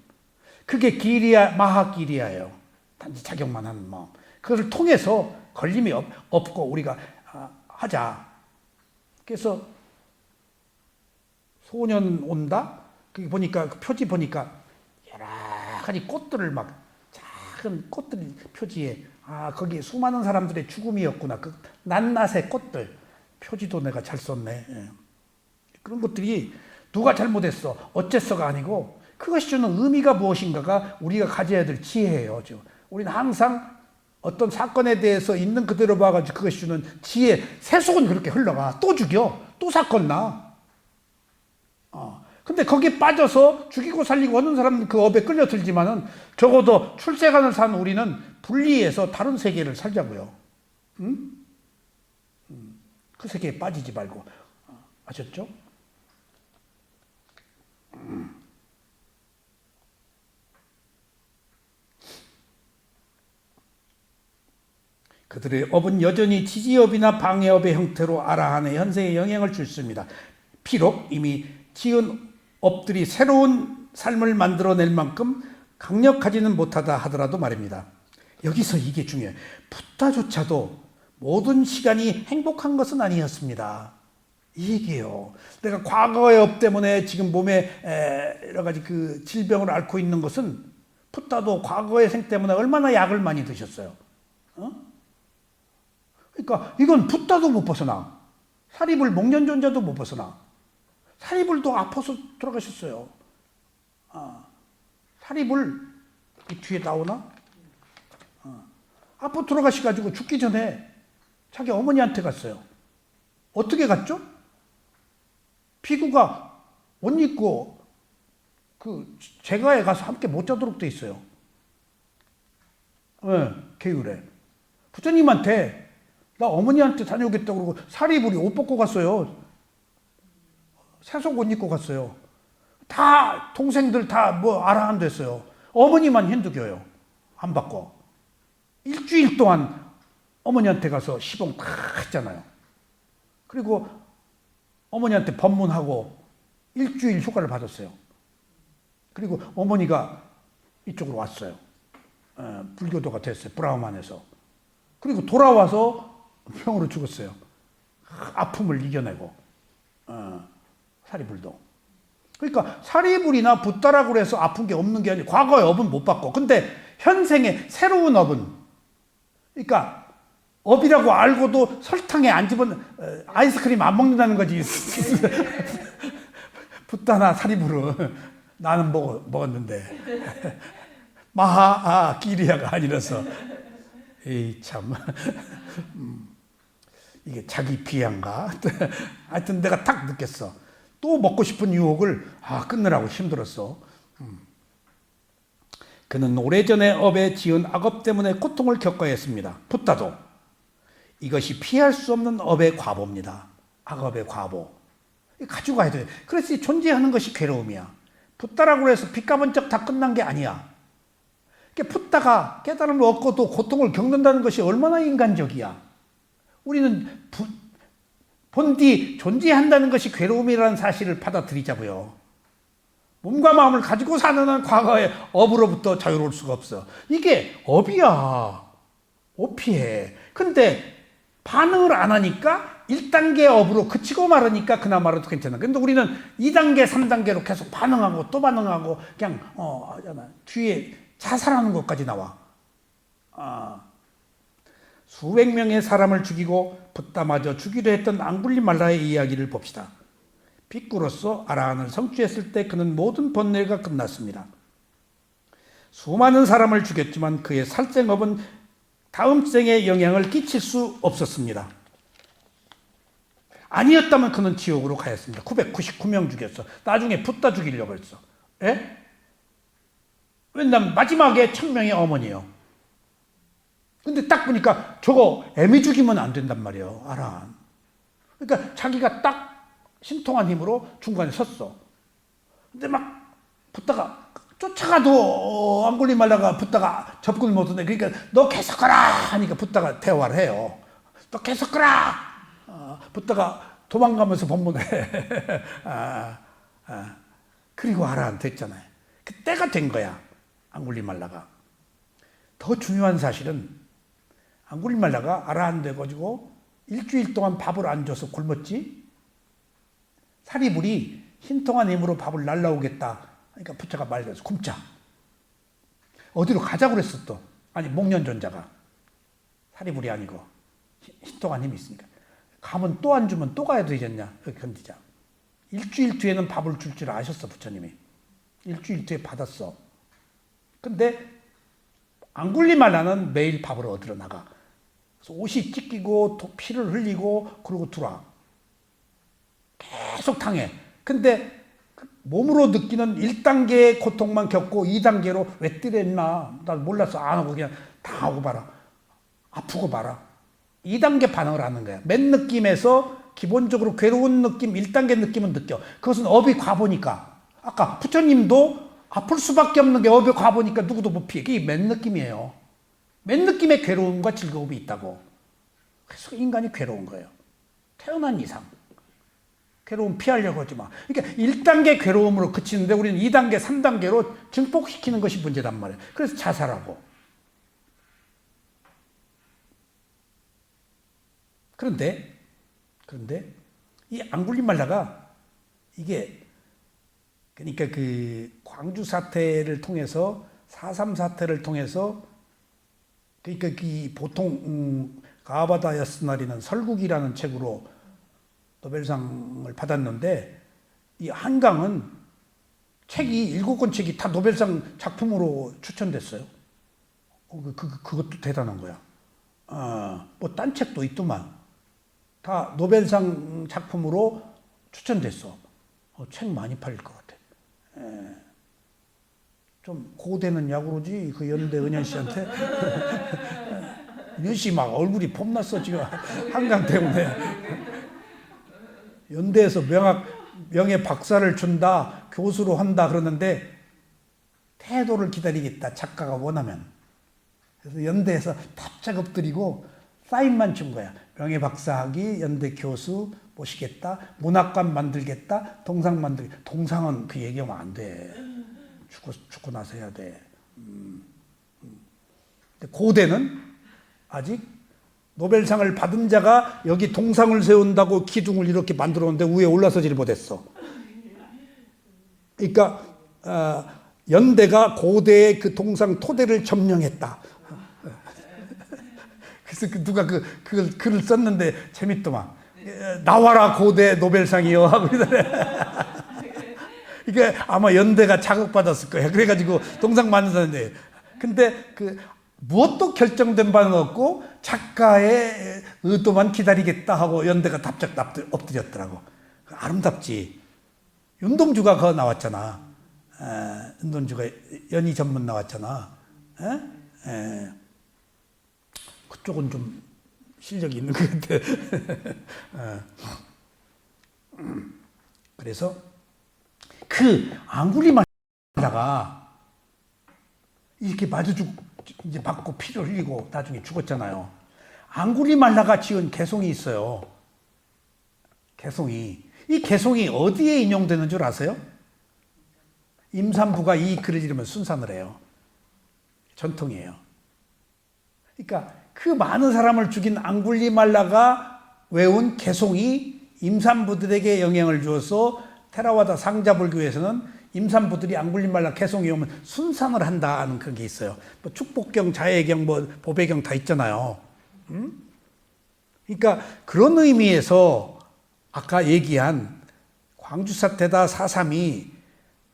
그게 길이야, 마하길이야예요. 단지 작용만 하는 마음. 그것을 통해서 걸림이 없고 우리가 하자. 그래서 소년 온다? 거기 보니까, 표지 보니까 여러 가지 꽃들을 작은 꽃들 표지에, 거기에 수많은 사람들의 죽음이었구나. 낱낱의 꽃들. 표지도 내가 잘 썼네. 예. 그런 것들이 누가 잘못했어, 어째서가 아니고 그것이 주는 의미가 무엇인가가 우리가 가져야 될 지혜예요. 우리는 항상 어떤 사건에 대해서 있는 그대로 봐가지고 그것이 주는 지혜, 세속은 그렇게 흘러가. 또 죽여, 또 사건 나. 근데 거기에 빠져서 죽이고 살리고 하는 사람은 그 업에 끌려들지만은 적어도 출세관을 산 우리는 분리해서 다른 세계를 살자고요. 응? 그 세계에 빠지지 말고. 아셨죠? 그들의 업은 여전히 지지업이나 방해업의 형태로 아라한의 현세에 영향을 줬습니다. 비록 이미 지은 업들이 새로운 삶을 만들어낼 만큼 강력하지는 못하다 하더라도 말입니다. 여기서 이게 중요해요. 붓다조차도 모든 시간이 행복한 것은 아니었습니다. 이 얘기예요. 내가 과거의 업 때문에 지금 몸에 여러 가지 질병을 앓고 있는 것은 붓다도 과거의 생 때문에 얼마나 약을 많이 드셨어요. 그러니까 이건 붓다도 못 벗어나. 사리불 목련존자도 못 벗어나. 사리불도 아파서 돌아가셨어요. 사리불 이 뒤에 나오나? 아파 돌아가셔가지고 죽기 전에 자기 어머니한테 갔어요. 어떻게 갔죠? 피구가 옷 입고 제가에 가서 함께 못 자도록 돼 있어요. 네, 계율에. 부처님한테 나 어머니한테 다녀오겠다고 그러고 사리부리 옷 벗고 갔어요. 새속 옷 입고 갔어요. 다 동생들 다 뭐 아라한댔어요. 어머니만 힌두교요. 안 바꿔. 일주일 동안 어머니한테 가서 시봉 다 했잖아요. 그리고 어머니한테 법문하고 일주일 휴가를 받았어요. 그리고 어머니가 이쪽으로 왔어요. 불교도가 됐어요. 브라흐만에서. 그리고 돌아와서 병으로 죽었어요. 아픔을 이겨내고. 사리불도. 그러니까 사리불이나 붓다라고 해서 아픈 게 없는 게 아니고 과거의 업은 못 바꿔. 근데 현생의 새로운 업은, 그러니까 업이라고 알고도 설탕에 안 집은 아이스크림 안 먹는다는 거지. 붓다나 사리불은 나는 먹었는데 마하 기리야가 아니라서 에이 참 이게 자기 비하인가? 하여튼 내가 딱 느꼈어. 또 먹고 싶은 유혹을 끊느라고 힘들었어. 그는 오래전에 업에 지은 악업 때문에 고통을 겪어야 했습니다. 붓다도 이것이 피할 수 없는 업의 과보입니다. 악업의 과보. 가지고 가야 돼. 그래서 존재하는 것이 괴로움이야. 붓다라고 해서 빚가번쩍 다 끝난 게 아니야. 붓다가 깨달음을 얻고도 고통을 겪는다는 것이 얼마나 인간적이야. 우리는 본디 존재한다는 것이 괴로움이라는 사실을 받아들이자고요. 몸과 마음을 가지고 사는 한 과거의 업으로부터 자유로울 수가 없어. 이게 업이야. 업이해. 근데 반응을 안 하니까 1단계 업으로 그치고 말으니까 그나마라도 괜찮아. 근데 우리는 2단계, 3단계로 계속 반응하고 또 반응하고 그냥 뒤에 자살하는 것까지 나와. 수백 명의 사람을 죽이고 붓다마저 죽이려 했던 앙굴리말라의 이야기를 봅시다. 빅구로서 아라한을 성취했을 때 그는 모든 번뇌가 끝났습니다. 수많은 사람을 죽였지만 그의 살생업은 다음 생에 영향을 끼칠 수 없었습니다. 아니었다면 그는 지옥으로 가였습니다. 999명 죽였어. 나중에 붓다 죽이려고 했어. 예? 왜냐면 마지막에 1000명의 어머니요. 근데 딱 보니까 저거 애미 죽이면 안 된단 말이에요. 아라한. 그러니까 자기가 딱 신통한 힘으로 중간에 섰어. 근데 막 붓다가 쫓아가도 앙굴리말라가 붓다가 접근을 못하네. 그러니까 너 계속 가라 하니까 붓다가 대화를 해요. 너 계속 가라. 붓다가 도망가면서 법문해. 그리고 아라한 됐잖아요. 그때가 된 거야. 앙굴리말라가. 더 중요한 사실은 앙굴리말라가 아라한 돼가지고 일주일 동안 밥을 안 줘서 굶었지. 사리불이 신통한 힘으로 밥을 날라오겠다. 그러니까 부처가 말해서 굶자. 어디로 가자고 그랬어 또. 아니 목련존자가. 사리불이 아니고 신통한 힘이 있으니까. 가면 또 안 주면 또 가야 되겠냐. 견디자. 일주일 뒤에는 밥을 줄 줄 아셨어 부처님이. 일주일 뒤에 받았어. 근데 앙굴리말라는 매일 밥을 얻으러 나가. 그래서 옷이 찢기고 피를 흘리고 그러고 들어와. 계속 당해. 근데 몸으로 느끼는 1단계의 고통만 겪고 2단계로 왜 때렸나? 나 몰랐어. 안 하고 그냥 당하고 봐라. 아프고 봐라. 2단계 반응을 하는 거야. 맨 느낌에서 기본적으로 괴로운 느낌, 1단계 느낌은 느껴. 그것은 업이 과보니까. 아까 부처님도 아플 수밖에 없는 게 업이 과보니까 누구도 못 피해. 그게 맨 느낌이에요. 맨 느낌에 괴로움과 즐거움이 있다고. 그래서 인간이 괴로운 거예요. 태어난 이상. 괴로움 피하려고 하지 마. 그러니까 1단계 괴로움으로 그치는데 우리는 2단계, 3단계로 증폭시키는 것이 문제단 말이에요. 그래서 자살하고. 그런데 이 앙굴리말라가 이게 그러니까 그 광주 사태를 통해서 4.3 사태를 통해서 그러니까 이 보통 가바다 야스나리는 설국이라는 책으로 노벨상을 받았는데 이 한강은 책이 7권 책이 다 노벨상 작품으로 추천됐어요. 그것도 대단한 거야. 뭐 딴 책도 있더만 다 노벨상 작품으로 추천됐어. 책 많이 팔릴 것 같아. 좀 고대는 야구로지 그 연대 은현 씨한테 윤씨 막 얼굴이 폼났어 지금 한강 때문에. 연대에서 명예 박사를 준다, 교수로 한다 그러는데 태도를 기다리겠다, 작가가 원하면. 그래서 연대에서 탑작 엎드리고 사인만 준 거야. 명예 박사학위, 연대 교수 모시겠다, 문학관 만들겠다, 동상 만들겠다. 동상은 그 얘기하면 안 돼. 죽고 나서 해야 돼. 근데 고대는 아직 노벨상을 받은 자가 여기 동상을 세운다고 기둥을 이렇게 만들었는데 위에 올라서지를 못했어. 그러니까 연대가 고대의 그 동상 토대를 점령했다. 그래서 누가 그걸 글을 썼는데 재밌더만. 나와라 고대 노벨상이요 하고 이게 아마 연대가 자극받았을 거야. 그래가지고 동상 만드는데, 근데 무엇도 결정된 바는 없고 작가의 의도만 기다리겠다 하고 연대가 답작 엎드렸더라고. 아름답지. 윤동주가 그거 나왔잖아. 윤동주가 연희 전문 나왔잖아. 그쪽은 좀 실력이 있는 것 같아. 그래서 그 앙구리말라가 이렇게 이제 맞고 피를 흘리고 나중에 죽었잖아요. 앙구리말라가 지은 개송이 있어요. 개송이. 이 개송이 어디에 인용되는 줄 아세요? 임산부가 이 글을 읽으면 순산을 해요. 전통이에요. 그러니까 그 많은 사람을 죽인 앙굴리말라가 외운 개송이 임산부들에게 영향을 주어서 테라와다 상자불교에서는 임산부들이 앙굴리말라 개송이 오면 순산을 한다는 그런 게 있어요. 뭐 축복경, 자해경, 뭐 보배경 다 있잖아요. 그러니까 그런 의미에서 아까 얘기한 광주사태다 4.3이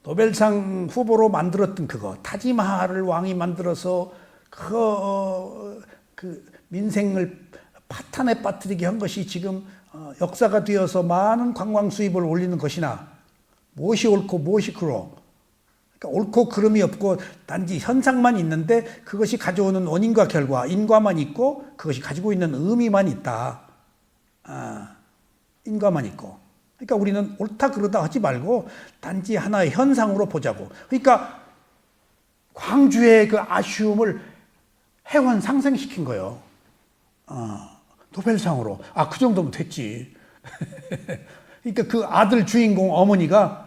노벨상 후보로 만들었던 그거, 타지마할을 왕이 만들어서 그 민생을 파탄에 빠뜨리게 한 것이 지금 역사가 되어서 많은 관광 수입을 올리는 것이나, 무엇이 옳고 무엇이 그러. 그러니까 옳고 그름이 없고 단지 현상만 있는데 그것이 가져오는 원인과 결과, 인과만 있고 그것이 가지고 있는 의미만 있다. 인과만 있고. 그러니까 우리는 옳다 그러다 하지 말고 단지 하나의 현상으로 보자고. 그러니까 광주의 그 아쉬움을 해원 상생시킨 거예요. 노벨상으로. 그 정도면 됐지. 그러니까 그 아들 주인공 어머니가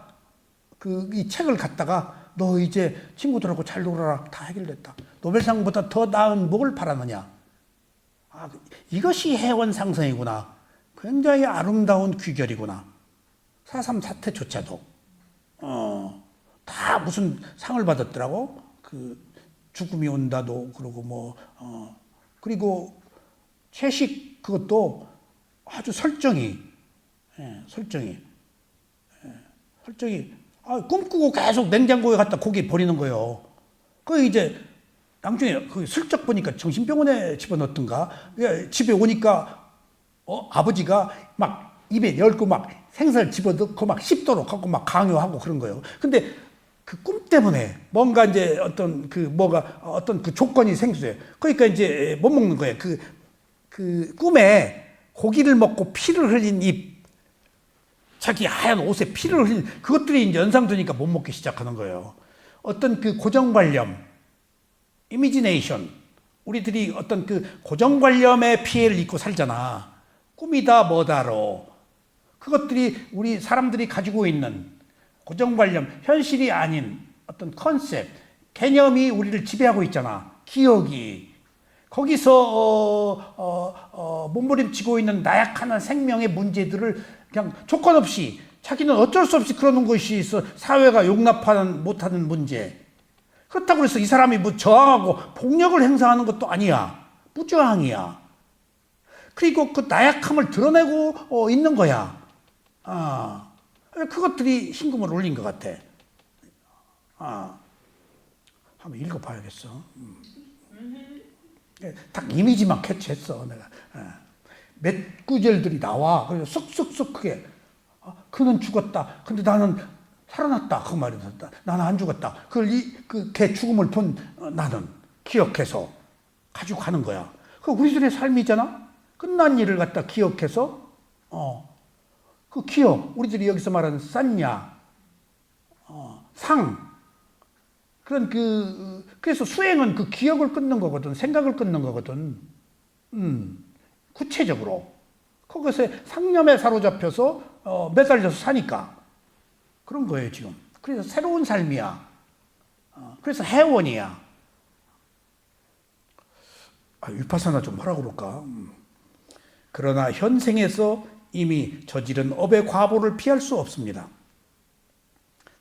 이 책을 갖다가 너 이제 친구들하고 잘 놀아라. 다 해결됐다. 노벨상보다 더 나은 뭘 바라느냐. 이것이 해원 상생이구나. 굉장히 아름다운 귀결이구나. 4.3 사태조차도. 다 무슨 상을 받았더라고. 죽음이 온다도 그러고 그리고 채식 그것도 아주 설정이 꿈꾸고 계속 냉장고에 갖다 고기 버리는 거예요. 이제 나중에 슬쩍 보니까 정신병원에 집어넣었던가. 집에 오니까 아버지가 막 입에 열고 막 생살 집어넣고 막 씹도록 하고 막 강요하고 그런 거예요. 근데 그 꿈 때문에 뭔가 이제 어떤 그 조건이 생겨요. 그러니까 이제 못 먹는 거예요. 그 꿈에 고기를 먹고 피를 흘린 입, 자기 하얀 옷에 피를 흘린 그것들이 이제 연상되니까 못 먹기 시작하는 거예요. 어떤 그 고정관념, 이미지네이션, 우리들이 어떤 그 고정관념의 피해를 입고 살잖아. 꿈이다 뭐다로. 그것들이 우리 사람들이 가지고 있는 고정관념, 현실이 아닌 어떤 컨셉, 개념이 우리를 지배하고 있잖아. 기억이. 거기서 몸부림치고 있는 나약한 생명의 문제들을 그냥 조건 없이 자기는 어쩔 수 없이 그러는 것이 있어. 사회가 용납하는 못하는 문제. 그렇다고 해서 이 사람이 뭐 저항하고 폭력을 행사하는 것도 아니야. 무저항이야. 그리고 그 나약함을 드러내고 있는 거야. 그것들이 신금을 올린 것 같아. 한번 읽어봐야겠어. 딱 이미지만 캐치했어, 내가. 몇 구절들이 나와. 그래서 쏙쏙쏙 그게. 그는 죽었다. 근데 나는 살아났다. 그 말이 있었다. 나는 안 죽었다. 걔 죽음을 본 나는 기억해서 가지고 가는 거야. 그 우리들의 삶이잖아. 끝난 일을 갖다 기억해서 그 기억, 우리들이 여기서 말하는 쌌냐, 상, 그런 그래서 수행은 그 기억을 끊는 거거든, 생각을 끊는 거거든. 구체적으로 그것에 상념에 사로잡혀서 매달려서 사니까 그런 거예요 지금. 그래서 새로운 삶이야. 그래서 해원이야. 위파사나 좀 하라고 그럴까? 그러나 현생에서 이미 저지른 업의 과보를 피할 수 없습니다.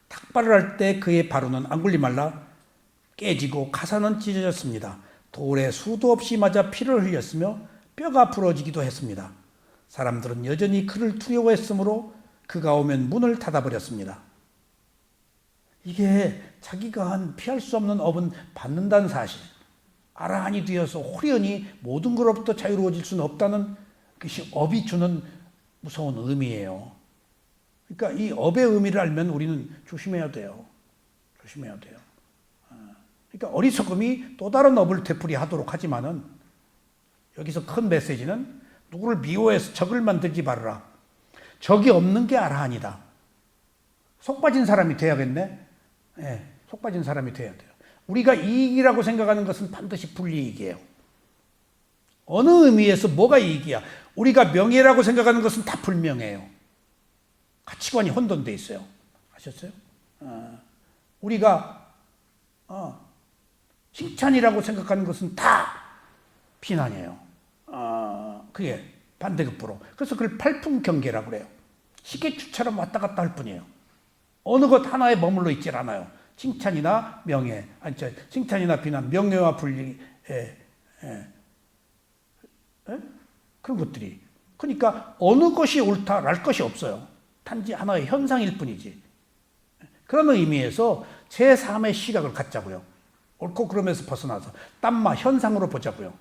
탁발을 할 때 그의 바로는 앙굴리말라 깨지고 가사는 찢어졌습니다. 돌에 수도 없이 맞아 피를 흘렸으며 뼈가 부러지기도 했습니다. 사람들은 여전히 그를 두려워했으므로 그가 오면 문을 닫아버렸습니다. 이게 자기가 한 피할 수 없는 업은 받는다는 사실, 아라한이 되어서 호련히 모든 것로부터 자유로워질 수는 없다는 것이 업이 주는 무서운 의미예요. 그러니까 이 업의 의미를 알면 우리는 조심해야 돼요. 조심해야 돼요. 그러니까 어리석음이 또 다른 업을 되풀이하도록 하지만은 여기서 큰 메시지는 누구를 미워해서 적을 만들지 말아라. 적이 없는 게 아라한이다. 속 빠진 사람이 돼야겠네. 네, 속 빠진 사람이 돼야 돼요. 우리가 이익이라고 생각하는 것은 반드시 불이익이에요. 어느 의미에서 뭐가 이익이야? 우리가 명예라고 생각하는 것은 다 불명예예요. 가치관이 혼돈돼 있어요. 아셨어요? 우리가 칭찬이라고 생각하는 것은 다 비난이에요. 그게 반대급부로. 그래서 그걸 팔풍경계라고 그래요. 시계추처럼 왔다 갔다 할 뿐이에요. 어느 것 하나에 머물러 있질 않아요. 칭찬이나 명예, 칭찬이나 비난, 명예와 분리, 그런 것들이. 그러니까 어느 것이 옳다랄 것이 없어요. 단지 하나의 현상일 뿐이지. 그런 의미에서 제3의 시각을 갖자고요. 옳고 그름에서 벗어나서 땀마 현상으로 보자고요.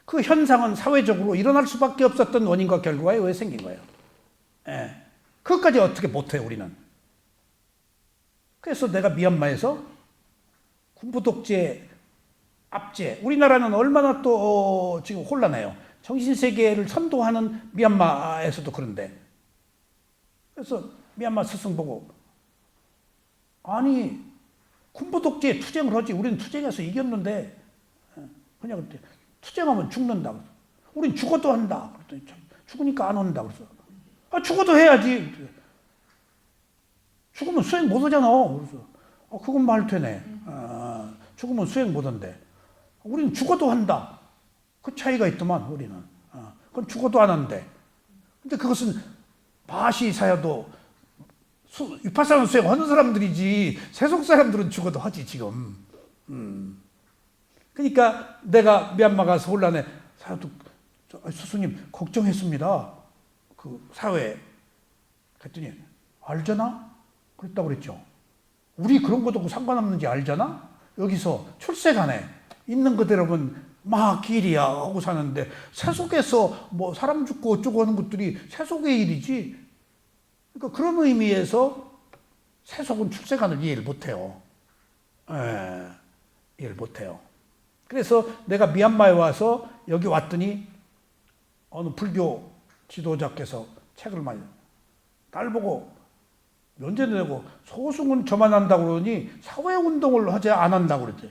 그 현상은 사회적으로 일어날 수밖에 없었던 원인과 결과에 의해 생긴 거예요. 그것까지 어떻게 못해요, 우리는. 그래서 내가 미얀마에서 군부 독재, 압제, 우리나라는 얼마나 또 지금 혼란해요. 정신세계를 선도하는 미얀마에서도 그런데. 그래서 미얀마 스승 보고, 아니, 군부 독재에 투쟁을 하지. 우리는 투쟁해서 이겼는데, 그냥 그때 투쟁하면 죽는다. 우린 죽어도 한다. 그랬더니 죽으니까 안 온다. 그래서 죽어도 해야지. 죽으면 수행 못 하잖아. 그래서 그건 말되네. 죽으면 수행 못 한대. 우리는 죽어도 한다. 그 차이가 있더만 우리는. 그건 죽어도 안 한대. 근데 그것은 바시사야도 위파사나 수행하는 사람들이지 세속 사람들은 죽어도 하지 지금. 그러니까 내가 미얀마 가서 혼란해. 사야도 스승님 걱정했습니다. 그 사회. 그랬더니 알잖아? 그랬다고 그랬죠. 우리 그런 것도 상관없는지 알잖아? 여기서 출세가네. 있는 그대로는 막 길이야 하고 사는데 세속에서 뭐 사람 죽고 어쩌고 하는 것들이 세속의 일이지. 그러니까 그런 의미에서 세속은 출세관을 이해를 못해요. 이해를 못해요. 그래서 내가 미얀마에 와서 여기 왔더니 어느 불교 지도자께서 책을 많이 날 보고 면제 내고 소승은 저만 한다고 그러니 사회운동을 하지 안 한다고 그랬대.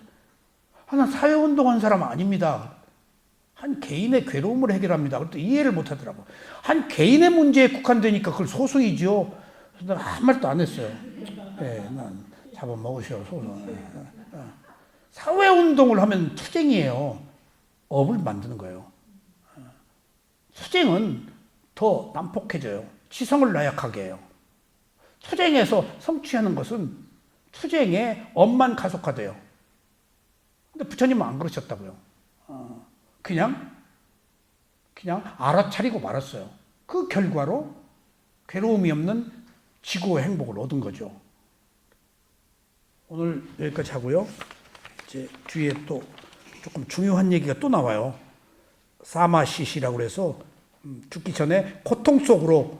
난 사회운동한 사람 아닙니다. 한 개인의 괴로움을 해결합니다. 그랬더니 이해를 못 하더라고. 한 개인의 문제에 국한되니까 그걸 소승이지요. 그래서 내가 한 말도 안 했어요. 난 잡아먹으셔, 소승. 사회운동을 하면 투쟁이에요. 업을 만드는 거예요. 투쟁은 더 난폭해져요. 지성을 나약하게 해요. 투쟁에서 성취하는 것은 투쟁의 업만 가속화돼요. 근데 부처님은 안 그러셨다고요. 그냥 알아차리고 말았어요. 그 결과로 괴로움이 없는 지구의 행복을 얻은 거죠. 오늘 여기까지 하고요. 이제 뒤에 또 조금 중요한 얘기가 또 나와요. 사마시시라고 해서 죽기 전에 고통 속으로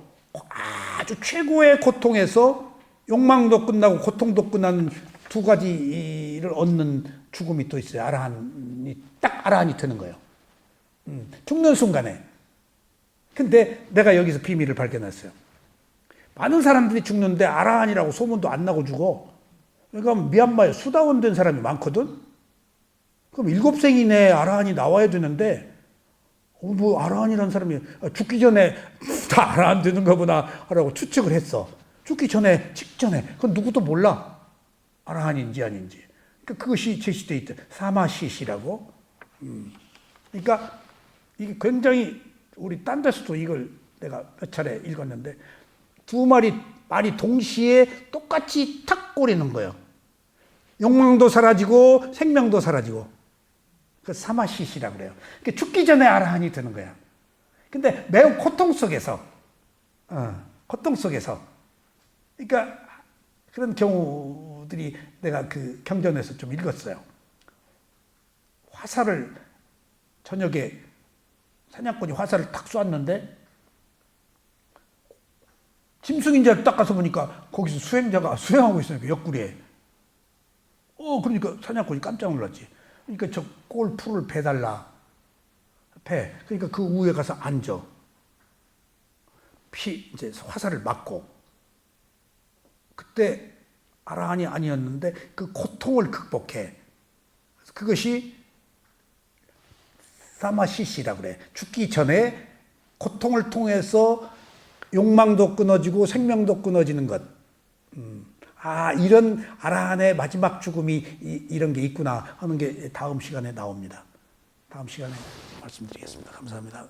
아주 최고의 고통에서 욕망도 끝나고 고통도 끝나는 두 가지를 얻는 죽음이 또 있어요. 딱 아라한이 되는 거예요. 죽는 순간에. 근데 내가 여기서 비밀을 발견했어요. 많은 사람들이 죽는데 아라한이라고 소문도 안 나고 죽어. 그러니까 미얀마에 수다원 된 사람이 많거든. 그럼 7생 이내에 아라한이 나와야 되는데 뭐 아라한이라는 사람이 죽기 전에 다 아라한 되는가 보나 하라고 추측을 했어. 죽기 전에 직전에 그건 누구도 몰라. 아라한인지 아닌지. 그러니까 그것이 제시돼 있다. 사마시시라고. 그러니까 이게 굉장히 우리 딴 데서도 이걸 내가 몇 차례 읽었는데 두 마리 말이 동시에 똑같이 탁 꼬리는 거예요. 욕망도 사라지고 생명도 사라지고. 그 사마시시라고 그래요. 그러니까 죽기 전에 아라한이 되는 거야. 근데 매우 고통 속에서, 고통 속에서. 그러니까 그런 경우들이 내가 그 경전에서 좀 읽었어요. 화살을 저녁에 사냥꾼이 화살을 탁 쏘았는데 짐승인 줄 딱 가서 보니까 거기서 수행자가 수행하고 있으니까 옆구리에. 그러니까 사냥꾼이 깜짝 놀랐지. 그러니까 저 꼴풀을 베달라. 배. 그러니까 그 위에 가서 앉아. 이제 화살을 맞고. 그때 아라한이 아니었는데 그 고통을 극복해. 그것이 사마시시라고 그래. 죽기 전에 고통을 통해서 욕망도 끊어지고 생명도 끊어지는 것. 이런 아라한의 마지막 죽음이 이런 게 있구나 하는 게 다음 시간에 나옵니다. 다음 시간에 말씀드리겠습니다. 감사합니다.